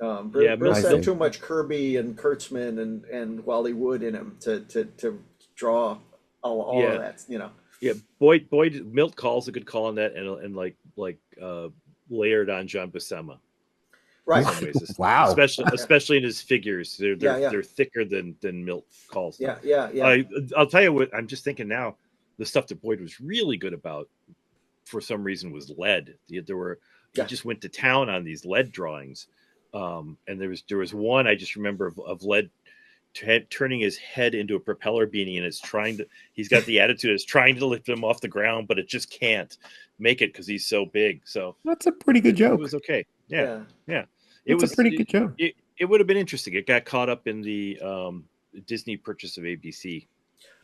[SPEAKER 2] yeah.
[SPEAKER 3] Bruce
[SPEAKER 1] I
[SPEAKER 3] had
[SPEAKER 1] see.
[SPEAKER 3] too much Kirby and Kurtzman and Wally Wood in him to draw all of
[SPEAKER 2] Yeah,
[SPEAKER 3] that.
[SPEAKER 2] yeah. Boyd Milt calls a good call on that, and layered on John Buscema in
[SPEAKER 3] Right.
[SPEAKER 2] some ways,
[SPEAKER 1] Wow.
[SPEAKER 2] especially in his figures.
[SPEAKER 3] Yeah, yeah,
[SPEAKER 2] They're thicker than Milt calls
[SPEAKER 3] yeah,
[SPEAKER 2] stuff.
[SPEAKER 3] yeah.
[SPEAKER 2] I'll tell you what. I'm just thinking now. The stuff that Boyd was really good about, for some reason, was lead. He
[SPEAKER 3] Yeah.
[SPEAKER 2] just went to town on these lead drawings, and there was one I just remember of lead turning his head into a propeller beanie, and he's got the attitude it's trying to lift him off the ground, but it just can't make it because he's so big. So
[SPEAKER 1] That's a pretty good
[SPEAKER 2] it
[SPEAKER 1] joke.
[SPEAKER 2] was okay. Yeah, yeah. It
[SPEAKER 1] That's
[SPEAKER 2] was
[SPEAKER 1] a pretty good joke.
[SPEAKER 2] it would have been interesting. It got caught up in the Disney purchase of ABC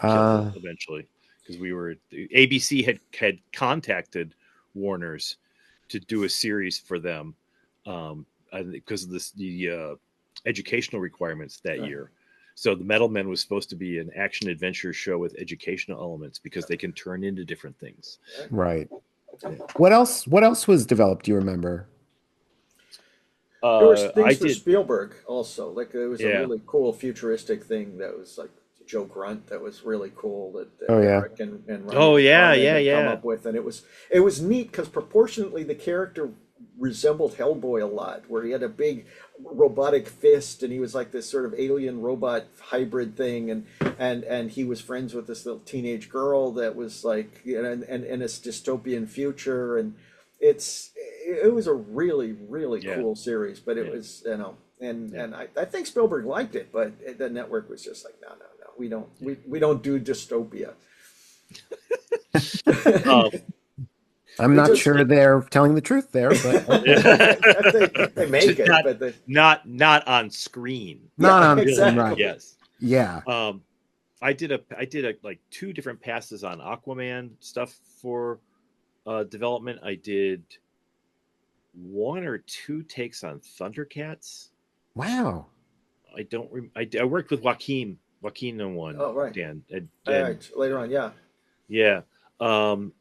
[SPEAKER 1] Uh,
[SPEAKER 2] eventually, because ABC had contacted Warner's to do a series for them because of the educational requirements that
[SPEAKER 3] Right.
[SPEAKER 2] year. So the Metal Men was supposed to be an action adventure show with educational elements because they can turn into different things.
[SPEAKER 1] right. What else? What else was developed? Do you remember?
[SPEAKER 3] There was
[SPEAKER 2] I
[SPEAKER 3] things for
[SPEAKER 2] did,
[SPEAKER 3] Spielberg also. Like there was a
[SPEAKER 2] yeah,
[SPEAKER 3] really cool futuristic thing that was like Joe Grunt that was really cool that
[SPEAKER 1] Oh yeah.
[SPEAKER 3] Eric and
[SPEAKER 2] oh yeah,
[SPEAKER 3] Ryan
[SPEAKER 2] yeah,
[SPEAKER 3] had come
[SPEAKER 2] yeah,
[SPEAKER 3] up with, and it was neat because proportionately the character resembled Hellboy a lot, where he had a big robotic fist and he was like this sort of alien robot hybrid thing, and he was friends with this little teenage girl that was like and this dystopian future, and it was a really
[SPEAKER 2] yeah,
[SPEAKER 3] cool series, but it
[SPEAKER 2] yeah.
[SPEAKER 3] was and I think Spielberg liked it, but the network was just like, no, we don't do dystopia.
[SPEAKER 1] I'm not sure they're telling the truth there, but
[SPEAKER 3] they make it, but
[SPEAKER 2] not on screen.
[SPEAKER 1] Not on
[SPEAKER 3] exactly.
[SPEAKER 1] right.
[SPEAKER 2] Yes.
[SPEAKER 1] Yeah.
[SPEAKER 2] I did a like 2 different passes on Aquaman stuff for development. I did 1 or 2 takes on Thundercats.
[SPEAKER 1] Wow.
[SPEAKER 2] I don't. I worked with Joaquin on one.
[SPEAKER 3] Oh, right.
[SPEAKER 2] Dan.
[SPEAKER 3] Right. Later on, yeah.
[SPEAKER 2] Yeah. I'm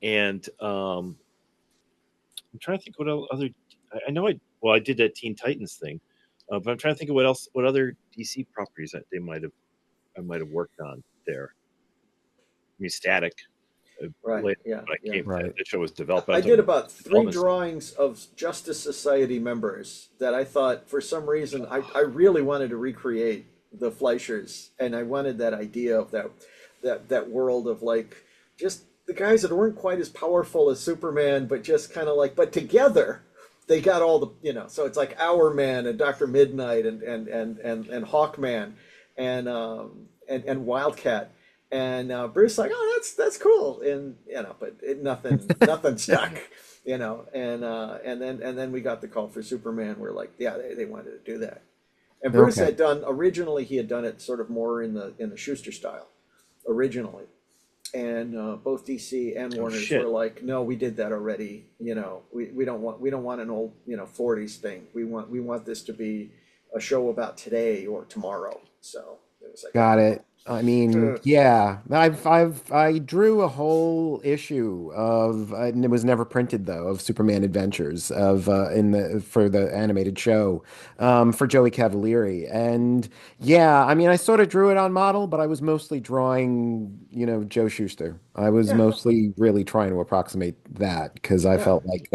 [SPEAKER 2] trying to think what other. I know I did that Teen Titans thing, but I'm trying to think of what other DC properties that I might have worked on there. I mean, Static.
[SPEAKER 3] Right. Yeah.
[SPEAKER 2] The show was developed.
[SPEAKER 3] I did about 3 drawings of Justice Society members that I thought, for some reason, I really wanted to recreate the Fleischers, and I wanted that idea of that world of like just the guys that weren't quite as powerful as Superman, but just kind of like, but together they got all the, so it's like Hourman and Dr. Midnight and Hawkman and Wildcat. And Bruce like, oh, that's cool, and but nothing stuck, and then we got the call for Superman. We're like, yeah, they wanted to do that, and Bruce had done originally. He had done it sort of more in the Schuster style, originally, and both DC and Warner's were like, no, we did that already. We don't want an old 40s thing. We want this to be a show about today or tomorrow. So it was like,
[SPEAKER 1] got it. I mean, yeah, I drew a whole issue of, and it was never printed though, of Superman Adventures for the animated show, for Joey Cavalieri. And yeah, I mean, I sort of drew it on model, but I was mostly drawing, Joe Shuster. I was mostly really trying to approximate that because I felt like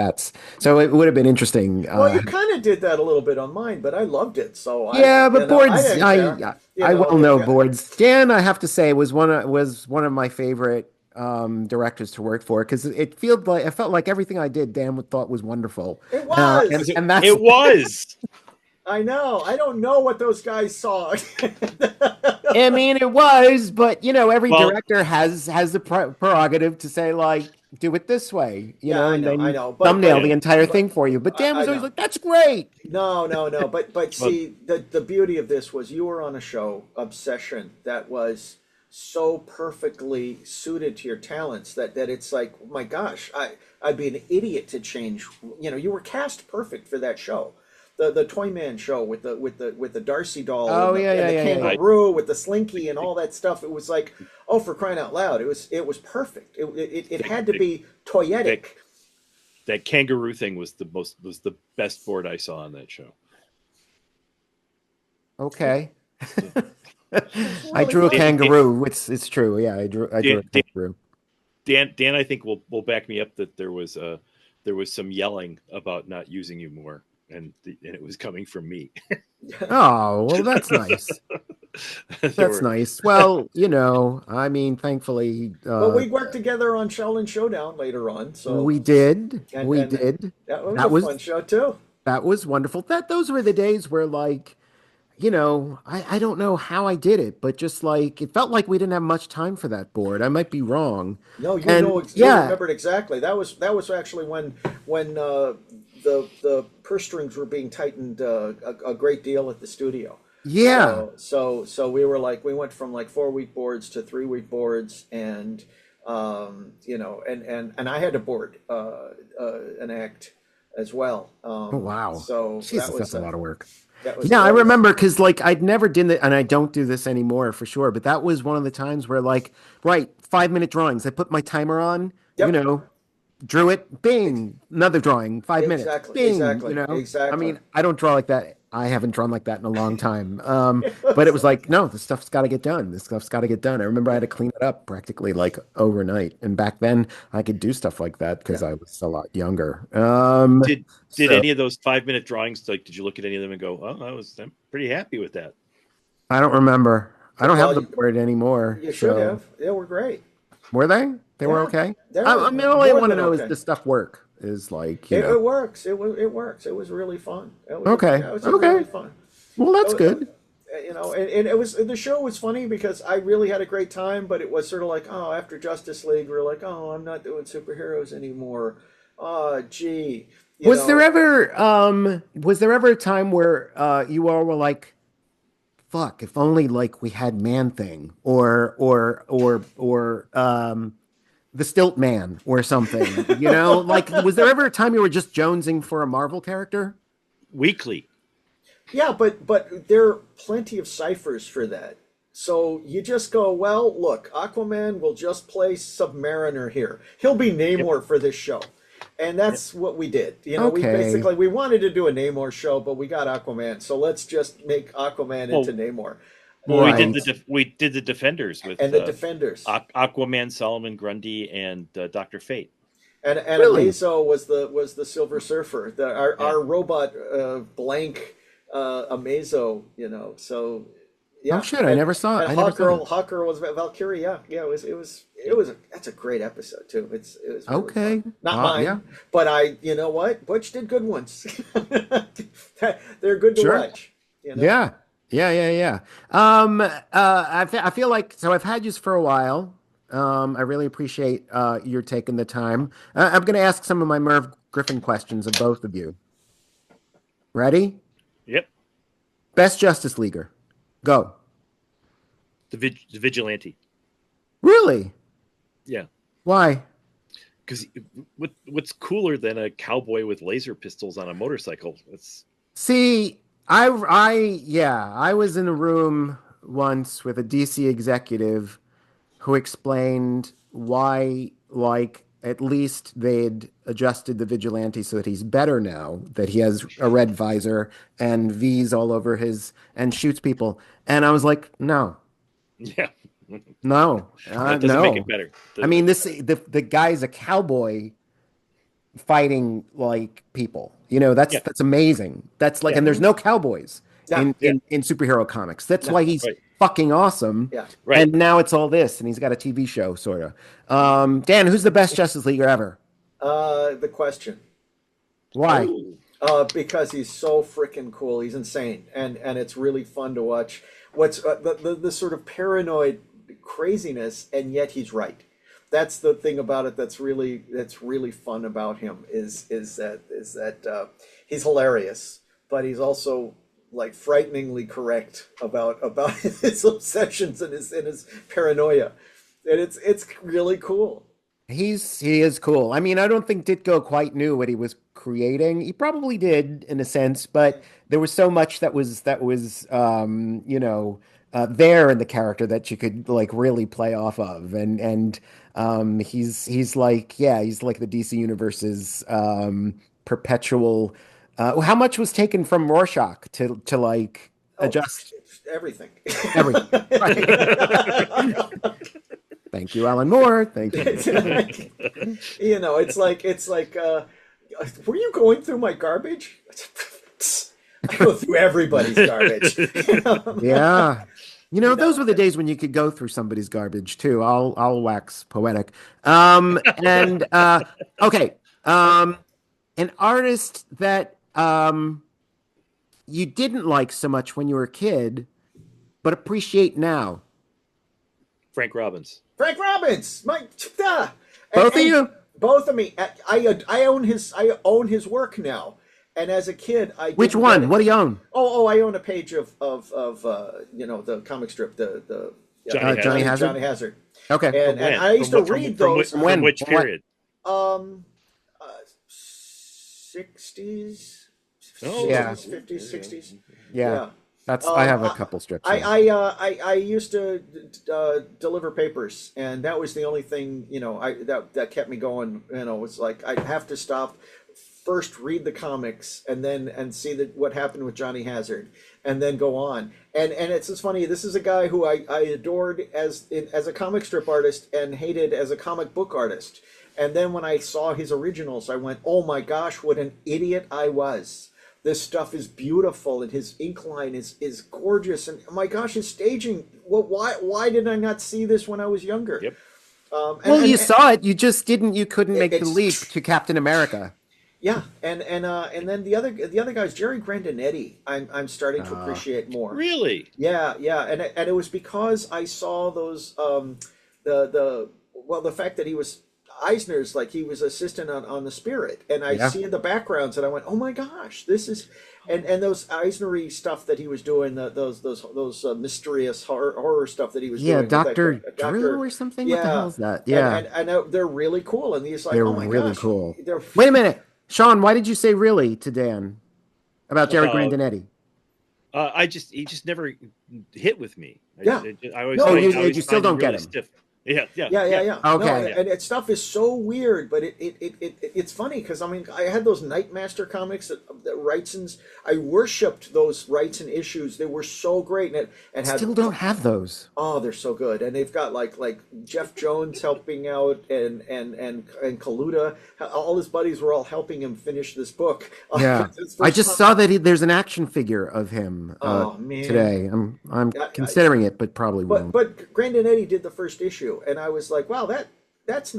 [SPEAKER 1] so it would have been interesting.
[SPEAKER 3] Well, you kind of did that a little bit on mine, but I loved it. So
[SPEAKER 1] but boards, I well know boards. Dan, I have to say, was one of my favorite directors to work for because it felt like everything I did, Dan thought was wonderful.
[SPEAKER 3] It was,
[SPEAKER 1] and that's
[SPEAKER 2] it was.
[SPEAKER 3] I know. I don't know what those guys saw.
[SPEAKER 1] I mean, it was, but every director has the prerogative to say like, do it this way,
[SPEAKER 3] I know.
[SPEAKER 1] Thumbnail the entire thing for you. But Dan was always like, that's great.
[SPEAKER 3] No. But see, the beauty of this was you were on a show, Obsession, that was so perfectly suited to your talents that it's like, oh my gosh, I'd be an idiot to change. You were cast perfect for that show. The Toyman show with the Darcy doll, and the kangaroo with the slinky and all that stuff. It was like, oh, for crying out loud! It was perfect. It had to be toyetic.
[SPEAKER 2] That kangaroo thing was the best board I saw on that show.
[SPEAKER 1] Okay. I drew a kangaroo. It's true. Yeah, I drew a kangaroo.
[SPEAKER 2] Dan, I think will back me up that there was some yelling about not using you more. And it was coming from me.
[SPEAKER 1] Oh, well, that's nice. That's nice. Well, I mean, thankfully.
[SPEAKER 3] But we worked together on Shaolin Showdown later on. So
[SPEAKER 1] we did. We did.
[SPEAKER 3] That was a fun show too.
[SPEAKER 1] That was wonderful. Those were the days where, like, I don't know how I did it, but just like it felt like we didn't have much time for that board. I might be wrong.
[SPEAKER 3] No, you remembered exactly. That was actually when the purse strings were being tightened a great deal at the studio.
[SPEAKER 1] Yeah.
[SPEAKER 3] So we were like, we went from like 4-week boards to 3-week boards, and and I had to board an act as well.
[SPEAKER 1] Oh wow.
[SPEAKER 3] So
[SPEAKER 1] that's a lot of work.
[SPEAKER 3] I
[SPEAKER 1] remember because like I'd never done it, and I don't do this anymore for sure. But that was one of the times where like, 5-minute drawings. I put my timer on.
[SPEAKER 3] Yep.
[SPEAKER 1] Drew it, bing, another drawing, 5 minutes, bing,
[SPEAKER 3] exactly.
[SPEAKER 1] I mean, I don't draw like that. I haven't drawn like that in a long time. But it was like, no, this stuff's got to get done. I remember I had to clean it up practically like overnight. And back then I could do stuff like that because I was a lot younger.
[SPEAKER 2] Did any of those 5-minute drawings, like, did you look at any of them and go, oh, I'm pretty happy with that?
[SPEAKER 1] I don't remember. I don't have the board anymore.
[SPEAKER 3] You should have. They were great.
[SPEAKER 1] Were they? They were okay. I mean, all I want to know is the stuff work. Is like
[SPEAKER 3] it works. It works. It was really fun. It was
[SPEAKER 1] okay.
[SPEAKER 3] Really fun.
[SPEAKER 1] Well, that's good.
[SPEAKER 3] You know, and it was, the show was funny because I really had a great time, but it was sort of like, oh, after Justice League, we are like, oh, I'm not doing superheroes anymore. Oh, gee.
[SPEAKER 1] Was there ever a time where you all were like, fuck, if only like we had Man Thing or the Stilt Man or something, you know? Like, was there ever a time you were just jonesing for a Marvel character?
[SPEAKER 2] Weekly.
[SPEAKER 3] Yeah, but there are plenty of ciphers for that. So you just go, well, look, Aquaman will just play Submariner here. He'll be Namor for this show. And that's what we did. You know, we wanted to do a Namor show, but we got Aquaman. So let's just make Aquaman into Namor.
[SPEAKER 2] Well, we did the Defenders with
[SPEAKER 3] the Defenders.
[SPEAKER 2] Aquaman, Solomon Grundy, and Dr. Fate.
[SPEAKER 3] And really? Amazo was the Silver Surfer, our robot blank Amazo, you know. So yeah.
[SPEAKER 1] Oh shit! I never saw it.
[SPEAKER 3] Hawk Girl was Valkyrie. Yeah. It was. That's a great episode too. It was really
[SPEAKER 1] okay.
[SPEAKER 3] Fun. Not mine, but you know what? Butch did good ones. They're good to watch. You know?
[SPEAKER 1] Yeah. I feel like, so I've had you for a while. I really appreciate your taking the time. I'm going to ask some of my Merv Griffin questions of both of you. Ready?
[SPEAKER 2] Yep.
[SPEAKER 1] Best Justice Leaguer. Go.
[SPEAKER 2] The Vigilante.
[SPEAKER 1] Really?
[SPEAKER 2] Yeah.
[SPEAKER 1] Why?
[SPEAKER 2] Because what's cooler than a cowboy with laser pistols on a motorcycle?
[SPEAKER 1] See, I was in a room once with a DC executive who explained why, like, at least they'd adjusted the Vigilante so that he's better now, that he has a red visor and V's all over and shoots people. And I was like, no.
[SPEAKER 2] Yeah.
[SPEAKER 1] No.
[SPEAKER 2] That doesn't make it better.
[SPEAKER 1] I mean, the guy's a cowboy fighting, like, people. You know, that's amazing. That's like, and there's no cowboys in superhero comics. That's why he's fucking awesome.
[SPEAKER 3] Yeah.
[SPEAKER 2] Right.
[SPEAKER 1] And now it's all this, and he's got a TV show, sort of. Dan, who's the best Justice Leaguer ever?
[SPEAKER 3] The Question.
[SPEAKER 1] Why?
[SPEAKER 3] Because he's so freaking cool. He's insane, and it's really fun to watch. What's the sort of paranoid craziness, and yet he's right. That's the thing about it. That's really fun about him is that he's hilarious, but he's also like frighteningly correct about his obsessions and his paranoia, and it's really cool.
[SPEAKER 1] He is cool. I mean, I don't think Ditko quite knew what he was creating. He probably did in a sense, but there was so much that was there in the character that you could like really play off of, and he's like the DC universe's perpetual. How much was taken from Rorschach to like adjust
[SPEAKER 3] everything?
[SPEAKER 1] Everything. Thank you, Alan Moore. Thank you.
[SPEAKER 3] You know, it's like, were you going through my garbage? I go through everybody's garbage.
[SPEAKER 1] Yeah. You know, those were the days when you could go through somebody's garbage too. I'll wax poetic. Okay. An artist that you didn't like so much when you were a kid, but appreciate now.
[SPEAKER 2] Frank Robbins.
[SPEAKER 1] Both of you?
[SPEAKER 3] Both of me. I own his work now. And as a kid,
[SPEAKER 1] Which one? What do you own?
[SPEAKER 3] I own a page of the comic strip, the
[SPEAKER 1] Johnny Hazard.
[SPEAKER 3] Johnny Hazard.
[SPEAKER 1] Okay.
[SPEAKER 3] And I used to read those.
[SPEAKER 2] From which period?
[SPEAKER 3] 60s.
[SPEAKER 2] Oh,
[SPEAKER 1] yeah.
[SPEAKER 3] 50s, 60s.
[SPEAKER 1] Yeah. That's. I have a couple strips.
[SPEAKER 3] I used to deliver papers, and that was the only thing that kept me going. You know, it's like I'd have to stop, first read the comics, and see what happened with Johnny Hazard, and then go on. And it's just funny. This is a guy who I adored as a comic strip artist and hated as a comic book artist. And then when I saw his originals, I went, "Oh my gosh, what an idiot I was! This stuff is beautiful, and his ink line is gorgeous, and oh my gosh, his staging. Well, why did I not see this when I was younger?"
[SPEAKER 2] Yep.
[SPEAKER 1] You saw it. You just didn't. You couldn't make the leap to Captain America.
[SPEAKER 3] Yeah, and then the other guys, Jerry Grandinetti, I'm starting to appreciate more.
[SPEAKER 2] Really?
[SPEAKER 3] Yeah, yeah, and it was because I saw those the well, the fact that he was Eisner's, like he was assistant on the Spirit, and I
[SPEAKER 1] Yeah.
[SPEAKER 3] see in the backgrounds and I went, oh my gosh, this is and those Eisnery stuff that he was doing, those mysterious horror stuff that he was
[SPEAKER 1] Yeah,
[SPEAKER 3] doing with that
[SPEAKER 1] Doctor
[SPEAKER 3] Doctor,
[SPEAKER 1] Drew or something. What the
[SPEAKER 3] yeah,
[SPEAKER 1] hell is that? Yeah,
[SPEAKER 3] they're really cool, and he's like,
[SPEAKER 1] they're
[SPEAKER 3] oh my
[SPEAKER 1] really
[SPEAKER 3] gosh,
[SPEAKER 1] cool.
[SPEAKER 3] they're
[SPEAKER 1] Wait a minute, Sean. Why did you say really to Dan about Jerry
[SPEAKER 2] Uh,
[SPEAKER 1] Grandinetti?
[SPEAKER 2] he just never hit with me.
[SPEAKER 3] Yeah.
[SPEAKER 2] I always
[SPEAKER 3] No,
[SPEAKER 2] find,
[SPEAKER 3] you-
[SPEAKER 2] I always
[SPEAKER 1] you still
[SPEAKER 2] find him
[SPEAKER 1] don't get
[SPEAKER 2] really
[SPEAKER 1] him.
[SPEAKER 2] stiff. Yeah, yeah,
[SPEAKER 3] Yeah.
[SPEAKER 1] Okay.
[SPEAKER 3] No, and its stuff is so weird, but it's funny because I mean I had those Nightmaster comics that Wrightson's. I worshipped those Wrightson issues. They were so great, and had
[SPEAKER 1] Still don't have those.
[SPEAKER 3] oh, they're so good, and they've got like Jeff Jones helping out, and Kaluta. All his buddies were all helping him finish this book.
[SPEAKER 1] Yeah,
[SPEAKER 3] His
[SPEAKER 1] I
[SPEAKER 3] first
[SPEAKER 1] just
[SPEAKER 3] com-
[SPEAKER 1] saw that there's an action figure of him
[SPEAKER 3] Oh man,
[SPEAKER 1] today. I'm
[SPEAKER 3] I-
[SPEAKER 1] considering it, but probably won't.
[SPEAKER 3] But Grandinetti did the first issue, and I was like, wow, that's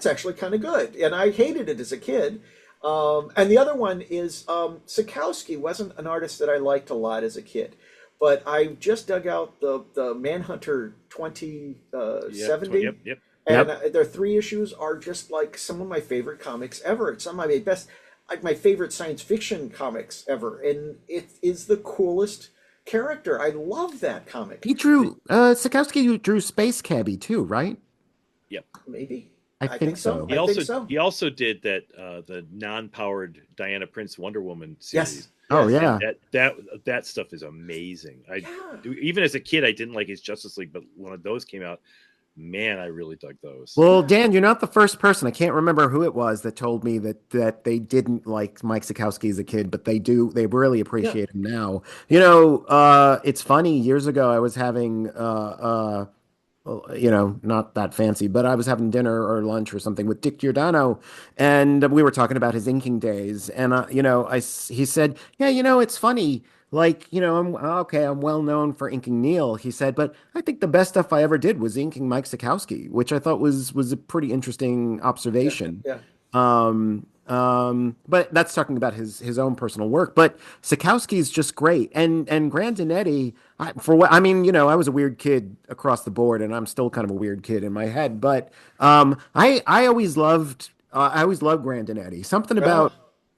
[SPEAKER 3] actually kind of good. And I hated it as a kid. And the other one is Sikowski wasn't an artist that I liked a lot as a kid, but I just dug out the Manhunter 2070.
[SPEAKER 2] Yep.
[SPEAKER 3] And their 3 issues are just like some of my favorite comics ever. It's some of my best, like my favorite science fiction comics ever, and it is the coolest character. I love that comic.
[SPEAKER 1] He drew Sikowski drew Space Cabbie too, right?
[SPEAKER 2] Yep.
[SPEAKER 3] Maybe.
[SPEAKER 1] I think so.
[SPEAKER 2] He
[SPEAKER 3] I
[SPEAKER 2] also
[SPEAKER 3] think so.
[SPEAKER 2] he also did that the non-powered Diana Prince Wonder Woman series.
[SPEAKER 3] Yes.
[SPEAKER 1] Oh yeah.
[SPEAKER 2] That stuff is amazing.
[SPEAKER 3] Yeah.
[SPEAKER 2] Even as a kid, I didn't like his Justice League, but when those came out, man, I really dug those.
[SPEAKER 1] Well, Dan, you're not the first person. I can't remember who it was that told me that they didn't like Mike Sikowski as a kid, but they do. They really appreciate him now. You know, it's funny. Years ago, I was having not that fancy, but I was having dinner or lunch or something with Dick Giordano, and we were talking about his inking days. And he said, "Yeah, it's funny. Like, I'm well known for inking Neil," he said, "but I think the best stuff I ever did was inking Mike Sikowski," which I thought was a pretty interesting observation.
[SPEAKER 3] Yeah.
[SPEAKER 1] But that's talking about his own personal work. But Sikowski is just great, and Grandinetti, I was a weird kid across the board, and I'm still kind of a weird kid in my head. But I always loved Grandinetti.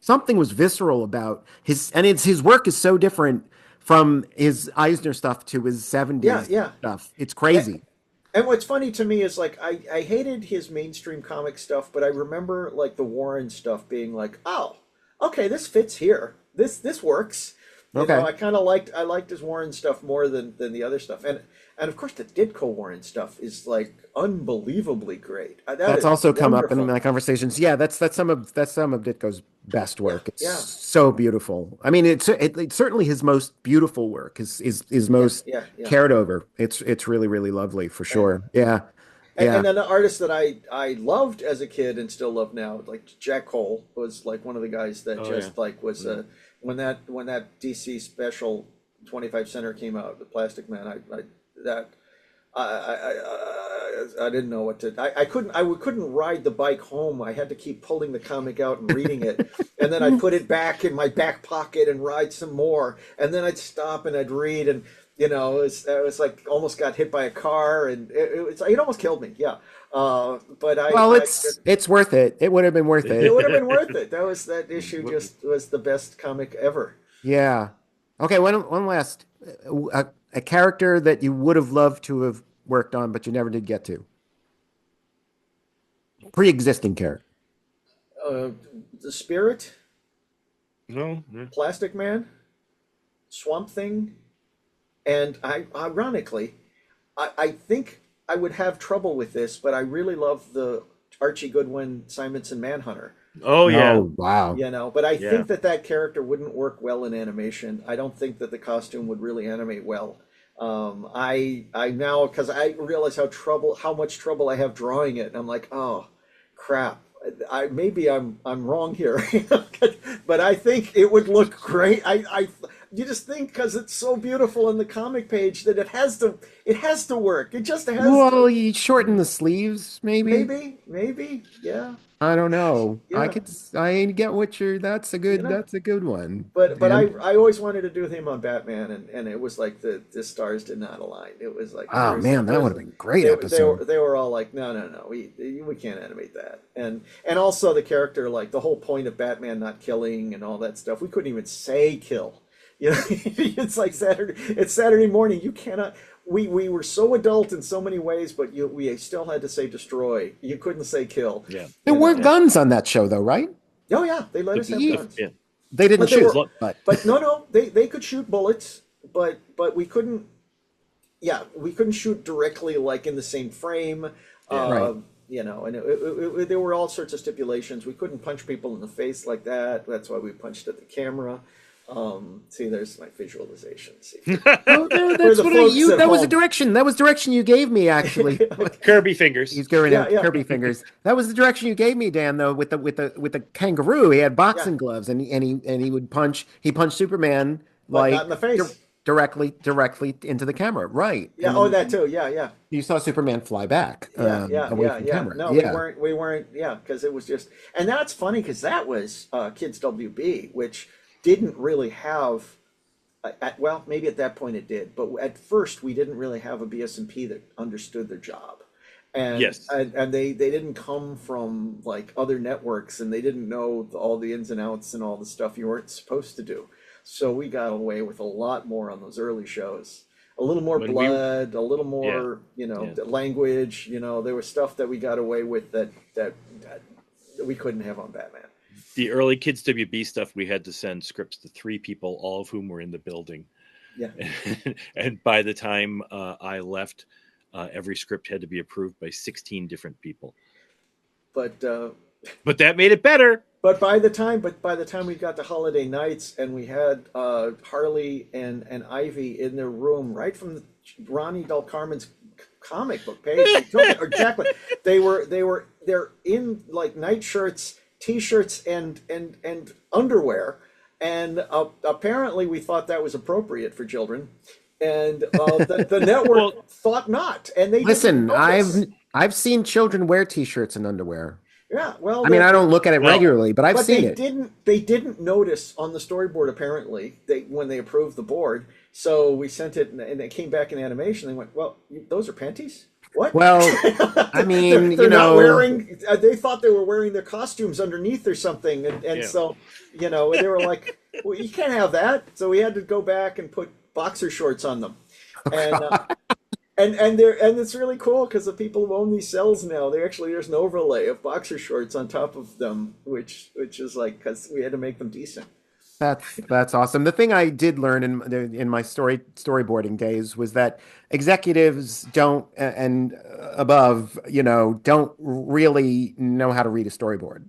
[SPEAKER 1] Something was visceral about his work is so different from his Eisner stuff to his 70s stuff. It's crazy.
[SPEAKER 3] And what's funny to me is like I hated his mainstream comic stuff, but I remember like the Warren stuff being like, oh, okay, this fits here. This works.
[SPEAKER 1] Okay.
[SPEAKER 3] I liked his Warren stuff more than the other stuff. And of course the DiECAH Warren stuff is like unbelievably great.
[SPEAKER 1] That's also come up in my conversations. Yeah, that's some of Ditko's best work. It's so beautiful. I mean, it's certainly his most beautiful work. His most cared over. It's really, really lovely for sure. Yeah.
[SPEAKER 3] And then the artist that I loved as a kid and still love now, like Jack Cole, was like one of the guys that was when that DC special 25 center came out, the Plastic Man, I didn't know what to. I couldn't ride the bike home. I had to keep pulling the comic out and reading it, and then I'd put it back in my back pocket and ride some more, and then I'd stop and I'd read, and it was like almost got hit by a car, and it almost killed me. Yeah,
[SPEAKER 1] it's worth it. It would have been worth it.
[SPEAKER 3] It would have been worth it. That issue just was the best comic ever.
[SPEAKER 1] Yeah. Okay. One last. A character that you would have loved to have worked on, but you never did get to. Pre-existing character.
[SPEAKER 3] The Spirit.
[SPEAKER 2] No.
[SPEAKER 3] Plastic Man. Swamp Thing. And ironically, I think I would have trouble with this, but I really love the Archie Goodwin Simonson Manhunter.
[SPEAKER 2] Oh yeah!
[SPEAKER 1] Oh, wow!
[SPEAKER 3] But I think that character wouldn't work well in animation. I don't think that the costume would really animate well. I now, because I realize how much trouble I have drawing it, and I'm like, oh, crap. Maybe I'm wrong here, but I think it would look great. you just think because it's so beautiful in the comic page that it has to work. It just has
[SPEAKER 1] Well,
[SPEAKER 3] to.
[SPEAKER 1] you shorten the sleeves, maybe.
[SPEAKER 3] Maybe, yeah.
[SPEAKER 1] I don't know.
[SPEAKER 3] Yeah.
[SPEAKER 1] I get what you're.
[SPEAKER 3] You know,
[SPEAKER 1] That's a good one,
[SPEAKER 3] but
[SPEAKER 1] Dan.
[SPEAKER 3] I always wanted to do him on Batman, and it was like the stars did not align. It was like
[SPEAKER 1] Oh man, that would have been a great
[SPEAKER 3] they
[SPEAKER 1] episode.
[SPEAKER 3] were all like, no, we can't animate that, and also the character, like the whole point of Batman not killing and all that stuff, we couldn't even say kill. You know, it's like Saturday morning. You cannot. We were so adult in so many ways, but we still had to say destroy. You couldn't say kill.
[SPEAKER 2] Yeah.
[SPEAKER 1] There
[SPEAKER 3] You
[SPEAKER 1] were
[SPEAKER 3] know?
[SPEAKER 1] guns on that show, though, right?
[SPEAKER 3] Oh yeah, they let us have
[SPEAKER 1] Yeah.
[SPEAKER 3] guns.
[SPEAKER 2] Yeah.
[SPEAKER 1] They didn't
[SPEAKER 3] But they
[SPEAKER 1] shoot,
[SPEAKER 3] were-
[SPEAKER 1] but
[SPEAKER 3] But no, they could shoot bullets, but we couldn't. Yeah, we couldn't shoot directly like in the same frame.
[SPEAKER 2] Yeah.
[SPEAKER 1] Right.
[SPEAKER 3] You know, and there were all sorts of stipulations. We couldn't punch people in the face like that. That's why we punched at the camera. See, there's my visualization. See,
[SPEAKER 1] oh, no, that's
[SPEAKER 3] the
[SPEAKER 1] what
[SPEAKER 3] folks
[SPEAKER 1] you.
[SPEAKER 3] at
[SPEAKER 1] That was the
[SPEAKER 3] home.
[SPEAKER 1] direction. That was direction you gave me, actually.
[SPEAKER 2] Kirby fingers.
[SPEAKER 1] He's going
[SPEAKER 3] Yeah, yeah.
[SPEAKER 1] Kirby fingers. That was the direction you gave me, Dan. Though with the kangaroo, he had boxing gloves, and he would punch. He punched Superman
[SPEAKER 3] but
[SPEAKER 1] like
[SPEAKER 3] not in the face.
[SPEAKER 1] directly into the camera, right?
[SPEAKER 3] Yeah.
[SPEAKER 1] And
[SPEAKER 3] Oh,
[SPEAKER 1] then
[SPEAKER 3] that too. Yeah.
[SPEAKER 1] you saw Superman fly back, away from camera.
[SPEAKER 3] No,
[SPEAKER 1] Yeah.
[SPEAKER 3] we weren't. Yeah, because it was just, and that's funny because that was Kids WB, which didn't really have. Well, maybe at that point it did, but at first we didn't really have a BS&P that understood their job, and
[SPEAKER 2] Yes.
[SPEAKER 3] and they didn't come from like other networks, and they didn't know all the ins and outs and all the stuff you weren't supposed to do. So we got away with a lot more on those early shows. A little more blood, a little more, language. You know, there was stuff that we got away with that we couldn't have on Batman.
[SPEAKER 2] The early Kids WB stuff, we had to send scripts to 3 people, all of whom were in the building.
[SPEAKER 3] Yeah.
[SPEAKER 2] And by the time I left, every script had to be approved by 16 different people.
[SPEAKER 3] But
[SPEAKER 2] that made it better.
[SPEAKER 3] But by the time we got to Holiday Nights and we had Harley and Ivy in their room right from Ronnie Del Carmen's comic book page, exactly. They're in like nightshirts, t-shirts, and underwear, and apparently we thought that was appropriate for children, and the network thought not, and they
[SPEAKER 1] Listen,
[SPEAKER 3] didn't notice.
[SPEAKER 1] I've seen children wear t-shirts and underwear.
[SPEAKER 3] Yeah, well,
[SPEAKER 1] I mean, I don't look at it regularly, but I've seen it.
[SPEAKER 3] They didn't notice on the storyboard apparently when they approved the board. So we sent it, and it came back in animation. They went, "Well, those are panties." What?
[SPEAKER 1] Well, I mean,
[SPEAKER 3] they're not wearing. They thought they were wearing their costumes underneath or something, and so they were like, "Well, you can't have that." So we had to go back and put boxer shorts on them, and it's really cool because the people who own these cells now, there's an overlay of boxer shorts on top of them, which is like, because we had to make them decent.
[SPEAKER 1] That's awesome. The thing I did learn in my storyboarding days was that executives don't above, don't really know how to read a storyboard.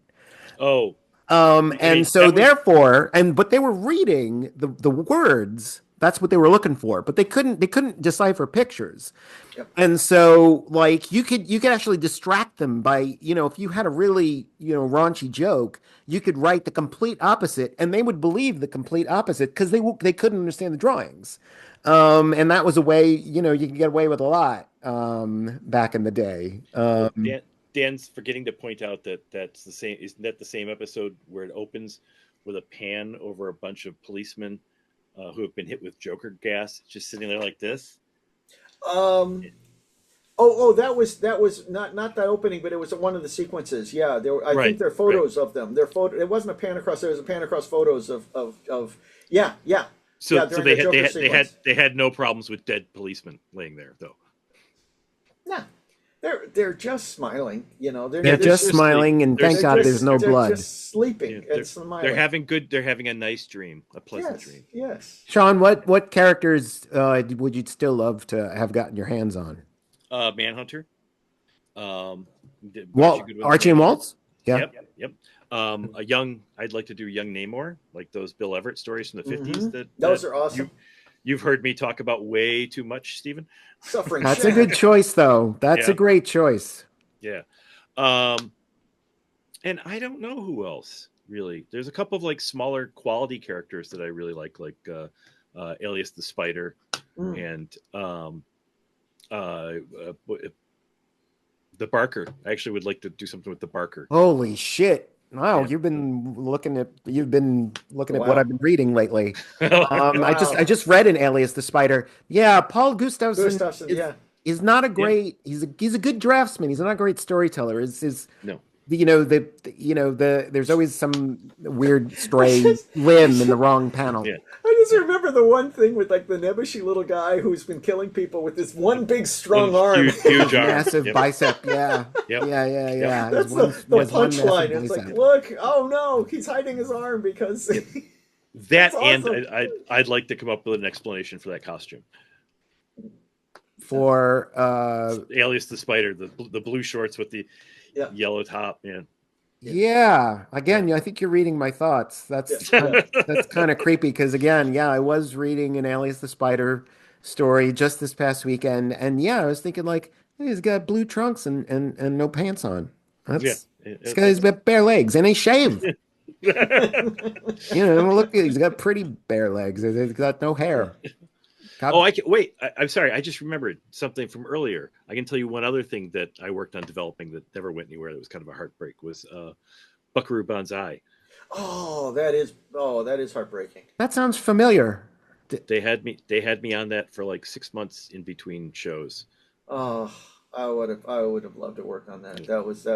[SPEAKER 2] Oh.
[SPEAKER 1] And so therefore, but they were reading the words. That's what they were looking for, but they couldn't decipher pictures.
[SPEAKER 3] Yep.
[SPEAKER 1] And so like you could actually distract them by, if you had a really, raunchy joke, you could write the complete opposite and they would believe the complete opposite because they couldn't understand the drawings. And that was a way, you could get away with a lot back in the day.
[SPEAKER 2] Dan's forgetting to point out that's the same. Isn't that the same episode where it opens with a pan over a bunch of policemen who have been hit with Joker gas, just sitting there like this?
[SPEAKER 3] That was not that opening, but it was one of the sequences. Yeah, I think there are photos of them. It wasn't a pan across. There was a pan across photos of.
[SPEAKER 2] So they had no problems with dead policemen laying there though.
[SPEAKER 3] No. They're just smiling,
[SPEAKER 1] They're just smiling, and thank God there's no blood.
[SPEAKER 3] They're just sleeping and smiling.
[SPEAKER 2] They're having a nice dream, a pleasant dream.
[SPEAKER 3] Yes.
[SPEAKER 1] Sean, what characters would you still love to have gotten your hands on?
[SPEAKER 2] Manhunter.
[SPEAKER 1] Archie and Waltz. Yeah.
[SPEAKER 2] Yep. I'd like to do young Namor, like those Bill Everett stories from the 50s.
[SPEAKER 3] Those are awesome.
[SPEAKER 2] You've heard me talk about way too much, Stephen.
[SPEAKER 3] Suffering.
[SPEAKER 1] That's a good choice, though. That's a great choice.
[SPEAKER 2] Yeah. And I don't know who else really. There's a couple of like smaller quality characters that I really like Alias the Spider,
[SPEAKER 3] Mm.
[SPEAKER 2] and the Barker. I actually would like to do something with the Barker.
[SPEAKER 1] Holy shit. Wow,
[SPEAKER 2] Yeah.
[SPEAKER 1] you've been looking at what
[SPEAKER 3] Wow.
[SPEAKER 1] I've been reading lately.
[SPEAKER 3] Wow.
[SPEAKER 1] I just read an Alias the Spider. Yeah, Paul Gustafson
[SPEAKER 3] Gustafson, yeah.
[SPEAKER 1] is not a
[SPEAKER 2] Yeah.
[SPEAKER 1] great he's a good draftsman. He's not a great storyteller. Is
[SPEAKER 2] No.
[SPEAKER 1] there's always some weird
[SPEAKER 3] I
[SPEAKER 1] stray
[SPEAKER 3] just,
[SPEAKER 1] limb in the wrong panel.
[SPEAKER 2] Yeah.
[SPEAKER 3] I just remember the one thing with like the nebbishy little guy who's been killing people with this one big strong
[SPEAKER 2] One
[SPEAKER 3] arm.
[SPEAKER 2] huge arm.
[SPEAKER 1] Massive
[SPEAKER 2] Yep.
[SPEAKER 1] bicep. Yeah.
[SPEAKER 2] Yep.
[SPEAKER 1] Yeah.
[SPEAKER 3] That's
[SPEAKER 1] His one-
[SPEAKER 3] the
[SPEAKER 1] his one massive
[SPEAKER 3] punchline. It's like,
[SPEAKER 1] bicep.
[SPEAKER 3] look, oh no, he's hiding his arm because
[SPEAKER 2] That
[SPEAKER 3] That's
[SPEAKER 2] and
[SPEAKER 3] awesome.
[SPEAKER 2] I'd like to come up with an explanation for that costume.
[SPEAKER 1] For
[SPEAKER 2] Alias the Spider, the blue shorts with the
[SPEAKER 3] Yeah.
[SPEAKER 2] yellow top. Yeah.
[SPEAKER 1] yeah, again, I think you're reading my thoughts. That's
[SPEAKER 3] Yeah.
[SPEAKER 1] that's kind of creepy because again, yeah, I was reading an Alias the Spider story just this past weekend, and yeah, I was thinking like, hey, he's got blue trunks and no pants on.
[SPEAKER 2] Yeah.
[SPEAKER 1] This guy's got bare legs and he shaved. Look, he's got pretty bare legs. He's got no hair.
[SPEAKER 2] Oh, I can wait. I'm sorry. I just remembered something from earlier. I can tell you one other thing that I worked on developing that never went anywhere. That was kind of a heartbreak. Was Buckaroo Banzai.
[SPEAKER 3] Oh, that is heartbreaking.
[SPEAKER 1] That sounds familiar.
[SPEAKER 2] They had me on that for like 6 months in between shows.
[SPEAKER 3] Oh, I would have loved to work on that. That was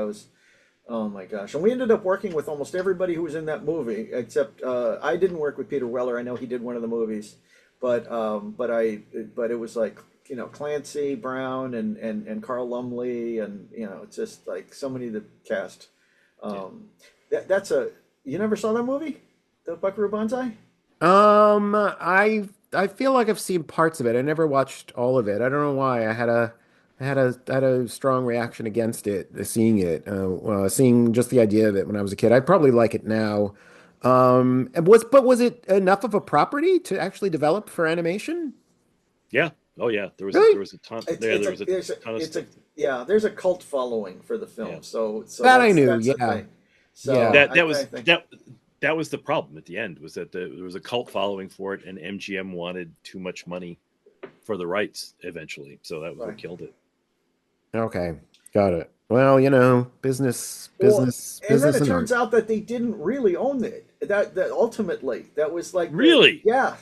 [SPEAKER 3] oh my gosh. And we ended up working with almost everybody who was in that movie, except I didn't work with Peter Weller. I know he did one of the movies, but it was like, Clancy Brown and Carl Lumley, and it's just like so many of the cast. That's you never saw that movie, the Buckaroo Banzai?
[SPEAKER 1] I feel like I've seen parts of it. I never watched all of it. I don't know why. I had a strong reaction against it, seeing just the idea of it when I was a kid. I'd probably like it now. Was it enough of a property to actually develop for animation?
[SPEAKER 2] Yeah. Oh yeah. There was
[SPEAKER 1] Really?
[SPEAKER 2] there was a ton.
[SPEAKER 3] It's,
[SPEAKER 2] There
[SPEAKER 3] it's
[SPEAKER 2] there
[SPEAKER 3] a,
[SPEAKER 2] was a
[SPEAKER 3] there's a,
[SPEAKER 2] ton of
[SPEAKER 3] it's a,
[SPEAKER 2] stuff.
[SPEAKER 3] yeah, there's a cult following for the film.
[SPEAKER 2] Yeah.
[SPEAKER 3] So
[SPEAKER 1] That I knew,
[SPEAKER 3] that's the
[SPEAKER 1] yeah.
[SPEAKER 3] thing. So
[SPEAKER 1] Yeah.
[SPEAKER 3] I think,
[SPEAKER 2] That was the problem at the end, was that there was a cult following for it, and MGM wanted too much money for the rights eventually, so that was what
[SPEAKER 3] Right.
[SPEAKER 2] killed it.
[SPEAKER 1] Okay, got it. Well, business,
[SPEAKER 3] well,
[SPEAKER 1] business,
[SPEAKER 3] and then
[SPEAKER 1] business,
[SPEAKER 3] it
[SPEAKER 1] and
[SPEAKER 3] turns
[SPEAKER 1] art.
[SPEAKER 3] out that they didn't really own it. That ultimately, that was like
[SPEAKER 2] Really?
[SPEAKER 3] yeah,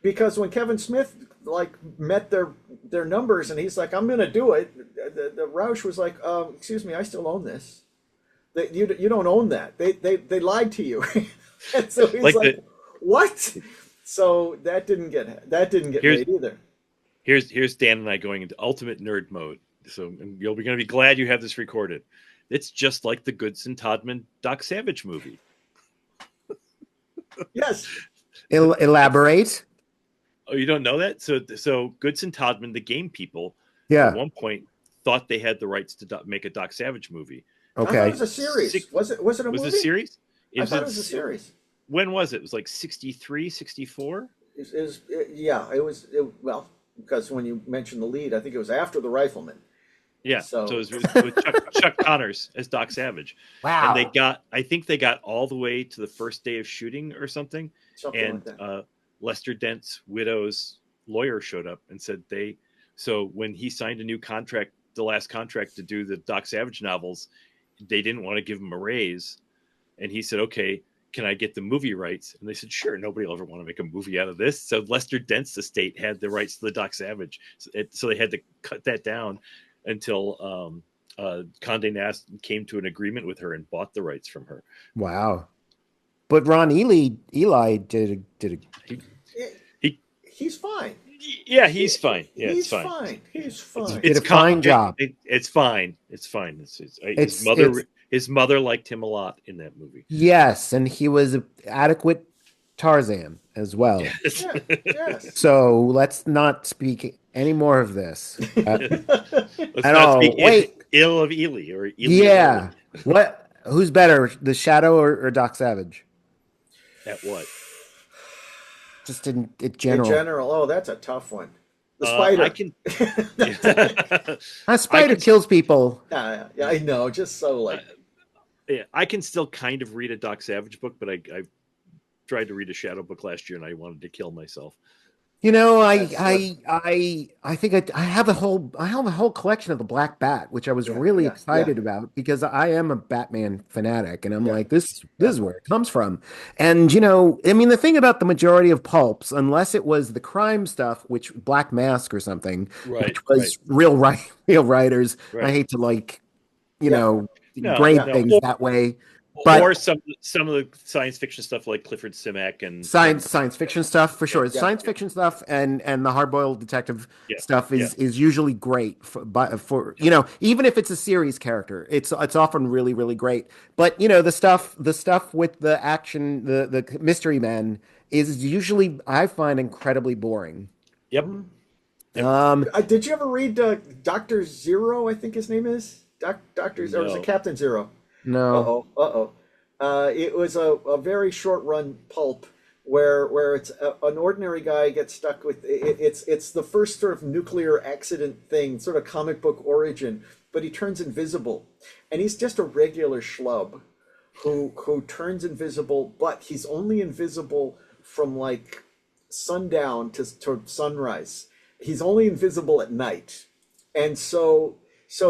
[SPEAKER 3] because when Kevin Smith like met their numbers and he's like, I'm gonna do it. The Roush was like, excuse me, I still own this. You don't own that. They lied to you. And so he's like, what? So that didn't get made either.
[SPEAKER 2] Here's Dan and I going into ultimate nerd mode. So you're going to be glad you have this recorded. It's just like the Goodson Todman Doc Savage movie.
[SPEAKER 3] Yes.
[SPEAKER 1] Elaborate.
[SPEAKER 2] Oh, you don't know that? So Goodson Todman, the game people,
[SPEAKER 1] Yeah.
[SPEAKER 2] at one point thought they had the rights to make a Doc Savage movie.
[SPEAKER 3] I thought
[SPEAKER 1] Okay.
[SPEAKER 3] it was a series. Was it a movie?
[SPEAKER 2] Was it a series?
[SPEAKER 3] I thought it was a series.
[SPEAKER 2] When was it? It was like 63, 64?
[SPEAKER 3] Yeah, well, because when you mentioned the lead, I think it was after The Rifleman.
[SPEAKER 2] Yeah.
[SPEAKER 3] So-
[SPEAKER 2] So it was with Chuck Connors as Doc Savage.
[SPEAKER 1] Wow.
[SPEAKER 2] And I think they got all the way to the first day of shooting or something.
[SPEAKER 3] Something
[SPEAKER 2] And
[SPEAKER 3] like that.
[SPEAKER 2] Lester Dent's widow's lawyer showed up and said so when he signed a new contract, the last contract to do the Doc Savage novels, they didn't want to give him a raise. And he said, okay, can I get the movie rights? And they said, sure, nobody will ever want to make a movie out of this. So Lester Dent's estate had the rights to the Doc Savage. So they had to cut that down until Condé Nast came to an agreement with her and bought the rights from her.
[SPEAKER 1] Wow. But Ron Eli did
[SPEAKER 3] He's fine.
[SPEAKER 2] Yeah, he's fine. Yeah,
[SPEAKER 3] he's
[SPEAKER 2] it's fine.
[SPEAKER 3] fine. He's fine.
[SPEAKER 1] Did a fine job.
[SPEAKER 2] It's fine. It's fine.
[SPEAKER 1] It's-
[SPEAKER 2] His mother liked him a lot in that movie.
[SPEAKER 1] Yes, and he was an adequate Tarzan as well.
[SPEAKER 3] Yeah, yes.
[SPEAKER 1] So let's not speak any more of this.
[SPEAKER 2] Let's
[SPEAKER 1] I
[SPEAKER 2] not
[SPEAKER 1] know.
[SPEAKER 2] speak
[SPEAKER 1] Wait.
[SPEAKER 2] ill of Ely or Ely.
[SPEAKER 1] Yeah. What? Who's better, the Shadow or Doc Savage?
[SPEAKER 2] At what?
[SPEAKER 1] Just in
[SPEAKER 3] In
[SPEAKER 1] general.
[SPEAKER 3] general, oh, that's a tough one. The spider.
[SPEAKER 2] I can.
[SPEAKER 1] A spider kills people.
[SPEAKER 3] Yeah, I know. Just so like.
[SPEAKER 2] Yeah, I can still kind of read a Doc Savage book, but I tried to read a Shadow book last year and I wanted to kill myself.
[SPEAKER 1] You know,
[SPEAKER 3] That's
[SPEAKER 1] I think I have a whole collection of the Black Bat, which I was
[SPEAKER 3] yeah,
[SPEAKER 1] really
[SPEAKER 3] yeah, yeah,
[SPEAKER 1] excited about because I am a Batman fanatic, and I'm
[SPEAKER 3] yeah,
[SPEAKER 1] like, this
[SPEAKER 3] yeah,
[SPEAKER 1] is where it comes from. And you know, I mean, the thing about the majority of pulps, unless it was the crime stuff, which Black Mask or something,
[SPEAKER 2] Right,
[SPEAKER 1] which
[SPEAKER 2] right,
[SPEAKER 1] was real writers. I
[SPEAKER 2] right.
[SPEAKER 1] hate to like, you
[SPEAKER 3] yeah,
[SPEAKER 1] know,
[SPEAKER 2] No,
[SPEAKER 1] grade
[SPEAKER 3] yeah.
[SPEAKER 2] no.
[SPEAKER 1] things that way,
[SPEAKER 2] Or
[SPEAKER 1] but
[SPEAKER 2] some of the science fiction stuff like Clifford Simak
[SPEAKER 1] science fiction stuff for
[SPEAKER 2] yeah,
[SPEAKER 1] sure.
[SPEAKER 3] Yeah.
[SPEAKER 1] Science fiction stuff and the hard-boiled detective
[SPEAKER 2] yeah,
[SPEAKER 1] stuff
[SPEAKER 2] yeah.
[SPEAKER 1] is usually great for you know, even if it's a series character, it's often really great. But you know, the stuff with the action, the mystery men is usually, I find, incredibly boring.
[SPEAKER 2] Yep,
[SPEAKER 3] Mhm.
[SPEAKER 2] yep.
[SPEAKER 3] Did you ever read Doctor Zero? I think his name is Doctor, or is it
[SPEAKER 2] No.
[SPEAKER 3] Captain Zero?
[SPEAKER 1] No.
[SPEAKER 3] Uh-oh. It was a very short run pulp where it's an ordinary guy gets stuck with it's the first sort of nuclear accident thing, sort of comic book origin, but he turns invisible, and he's just a regular schlub who turns invisible, but he's only invisible from like sundown to sunrise. He's only invisible at night, and so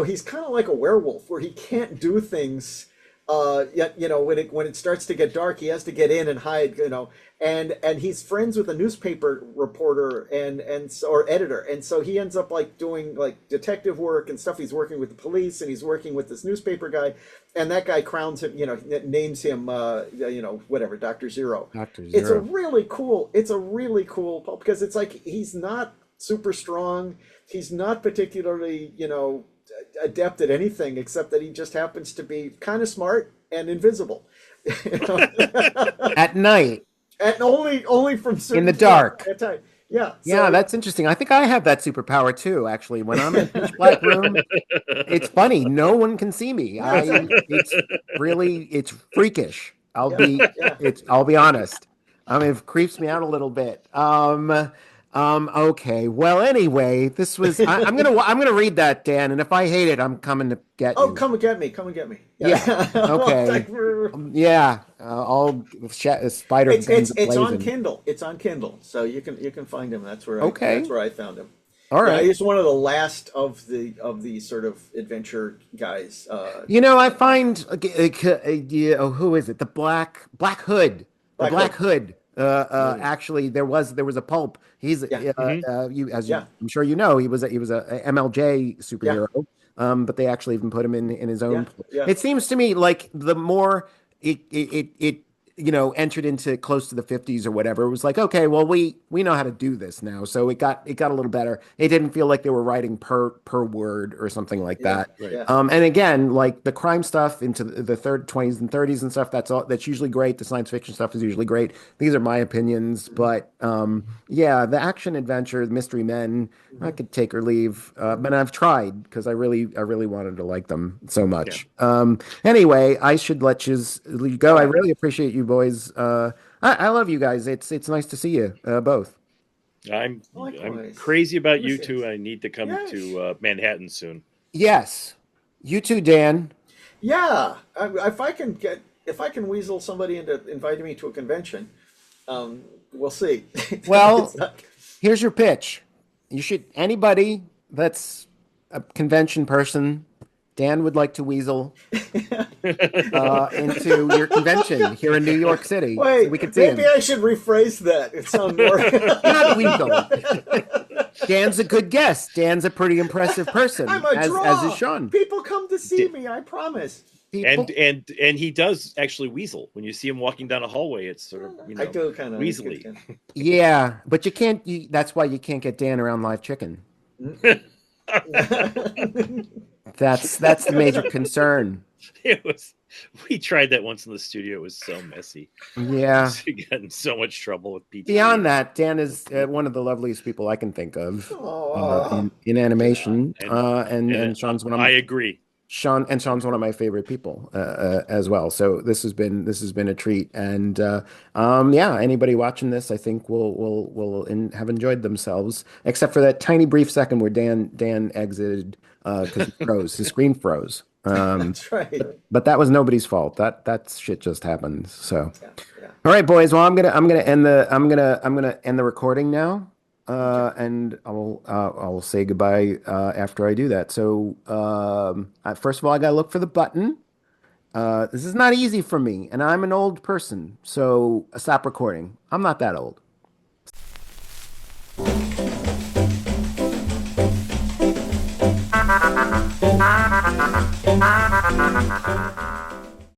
[SPEAKER 3] he's kind of like a werewolf where he can't do things. Yet you know when it starts to get dark, he has to get in and hide. You know, and he's friends with a newspaper reporter and so, or editor, and so he ends up like doing like detective work and stuff. He's working with the police, and he's working with this newspaper guy, and that guy crowns him. You know, names him. You know, whatever, Doctor Zero.
[SPEAKER 1] Dr.
[SPEAKER 3] It's a
[SPEAKER 1] Zero.
[SPEAKER 3] really cool. It's a really cool pulp because it's like he's not super strong. He's not particularly, you know, adept at anything except that he just happens to be kind of smart and invisible. You know?
[SPEAKER 1] At night,
[SPEAKER 3] And only from certain
[SPEAKER 1] in the dark.
[SPEAKER 3] at time. Yeah.
[SPEAKER 1] Yeah,
[SPEAKER 3] So
[SPEAKER 1] that's interesting. I think I have that superpower too, actually. When I'm in a pitch black room, it's funny. No one can see me. It's freakish.
[SPEAKER 3] yeah, yeah.
[SPEAKER 1] I'll be honest. I mean, it creeps me out a little bit. Okay. Well, anyway, I'm gonna read that, Dan, and if I hate it, I'm coming to get
[SPEAKER 3] Oh,
[SPEAKER 1] you.
[SPEAKER 3] come and get me. Come and get me.
[SPEAKER 1] Yeah.
[SPEAKER 3] Well,
[SPEAKER 1] Okay. Yeah. All spider guns
[SPEAKER 3] it's on
[SPEAKER 1] blazing.
[SPEAKER 3] Kindle. It's on Kindle, so you can find him.
[SPEAKER 1] Okay.
[SPEAKER 3] That's where I found him.
[SPEAKER 1] All
[SPEAKER 3] Yeah,
[SPEAKER 1] right.
[SPEAKER 3] he's one of the last of the sort of adventure guys.
[SPEAKER 1] You know, I find who is it? The Black Hood. The
[SPEAKER 3] Black
[SPEAKER 1] Black
[SPEAKER 3] Hood.
[SPEAKER 1] Hood. Actually, there was a pulp. He's
[SPEAKER 2] Mhm.
[SPEAKER 3] Yeah.
[SPEAKER 1] I'm sure you know, he was a MLJ superhero. But they actually even put him in his
[SPEAKER 3] Yeah,
[SPEAKER 1] own.
[SPEAKER 3] yeah.
[SPEAKER 1] It seems to me like the more it you know, entered into close to the 50s or whatever, it was like, okay, well, we know how to do this now. So it got a little better. It didn't feel like they were writing per word or something like
[SPEAKER 3] Yeah,
[SPEAKER 1] that.
[SPEAKER 2] Right.
[SPEAKER 3] yeah.
[SPEAKER 1] And again, like the crime stuff into the third 20s and 30s and stuff, that's usually great. The science fiction stuff is usually great. These are my opinions, but yeah, the action adventure, the mystery men, I could take or leave. But I've tried because I really wanted to like them so much. Anyway, I should let you go. I really appreciate you boys. I love you guys. It's nice to see you both.
[SPEAKER 2] I'm
[SPEAKER 3] Likewise.
[SPEAKER 2] crazy about you
[SPEAKER 3] Yes.
[SPEAKER 2] two. I need to come
[SPEAKER 3] Yes.
[SPEAKER 2] to Manhattan soon.
[SPEAKER 1] Yes, you too, Dan.
[SPEAKER 3] Yeah, if I can weasel somebody into inviting me to a convention, we'll see.
[SPEAKER 1] Well,
[SPEAKER 3] It's not-
[SPEAKER 1] here's your pitch. You should anybody that's a convention person, Dan would like to weasel into your convention here in New York City. So
[SPEAKER 3] wait,
[SPEAKER 1] we could see
[SPEAKER 3] maybe
[SPEAKER 1] him.
[SPEAKER 3] I should rephrase that. It sounds more.
[SPEAKER 1] Not weasel. Dan's a good guest. Dan's a pretty impressive person,
[SPEAKER 3] I'm a
[SPEAKER 1] as
[SPEAKER 3] draw.
[SPEAKER 1] is Sean.
[SPEAKER 3] People come to see me. I promise.
[SPEAKER 1] People,
[SPEAKER 2] And he does actually weasel. When you see him walking down a hallway, it's sort of, you know,
[SPEAKER 3] I do kind of
[SPEAKER 2] weaselly.
[SPEAKER 1] yeah, but you can't. That's why you can't get Dan around live chicken. That's the major concern.
[SPEAKER 2] We tried that once in the studio. It was so messy.
[SPEAKER 1] Yeah.
[SPEAKER 2] We got in so much trouble with PTA.
[SPEAKER 1] Beyond that, Dan is one of the loveliest people I can think of in animation, and Sean's one of
[SPEAKER 2] I agree.
[SPEAKER 1] Sean's one of my favorite people as well. So this has been a treat, and yeah, anybody watching this, I think will have enjoyed themselves, except for that tiny brief second where Dan exited because he froze, his screen froze.
[SPEAKER 3] That's right.
[SPEAKER 1] But that was nobody's fault. That shit just happened. So,
[SPEAKER 3] Yeah, yeah.
[SPEAKER 1] all right, boys. Well, I'm gonna end the recording now. and I'll say goodbye after I do that. So first of all, I gotta look for the button. This is not easy for me, and I'm an old person, so stop recording. I'm not that old.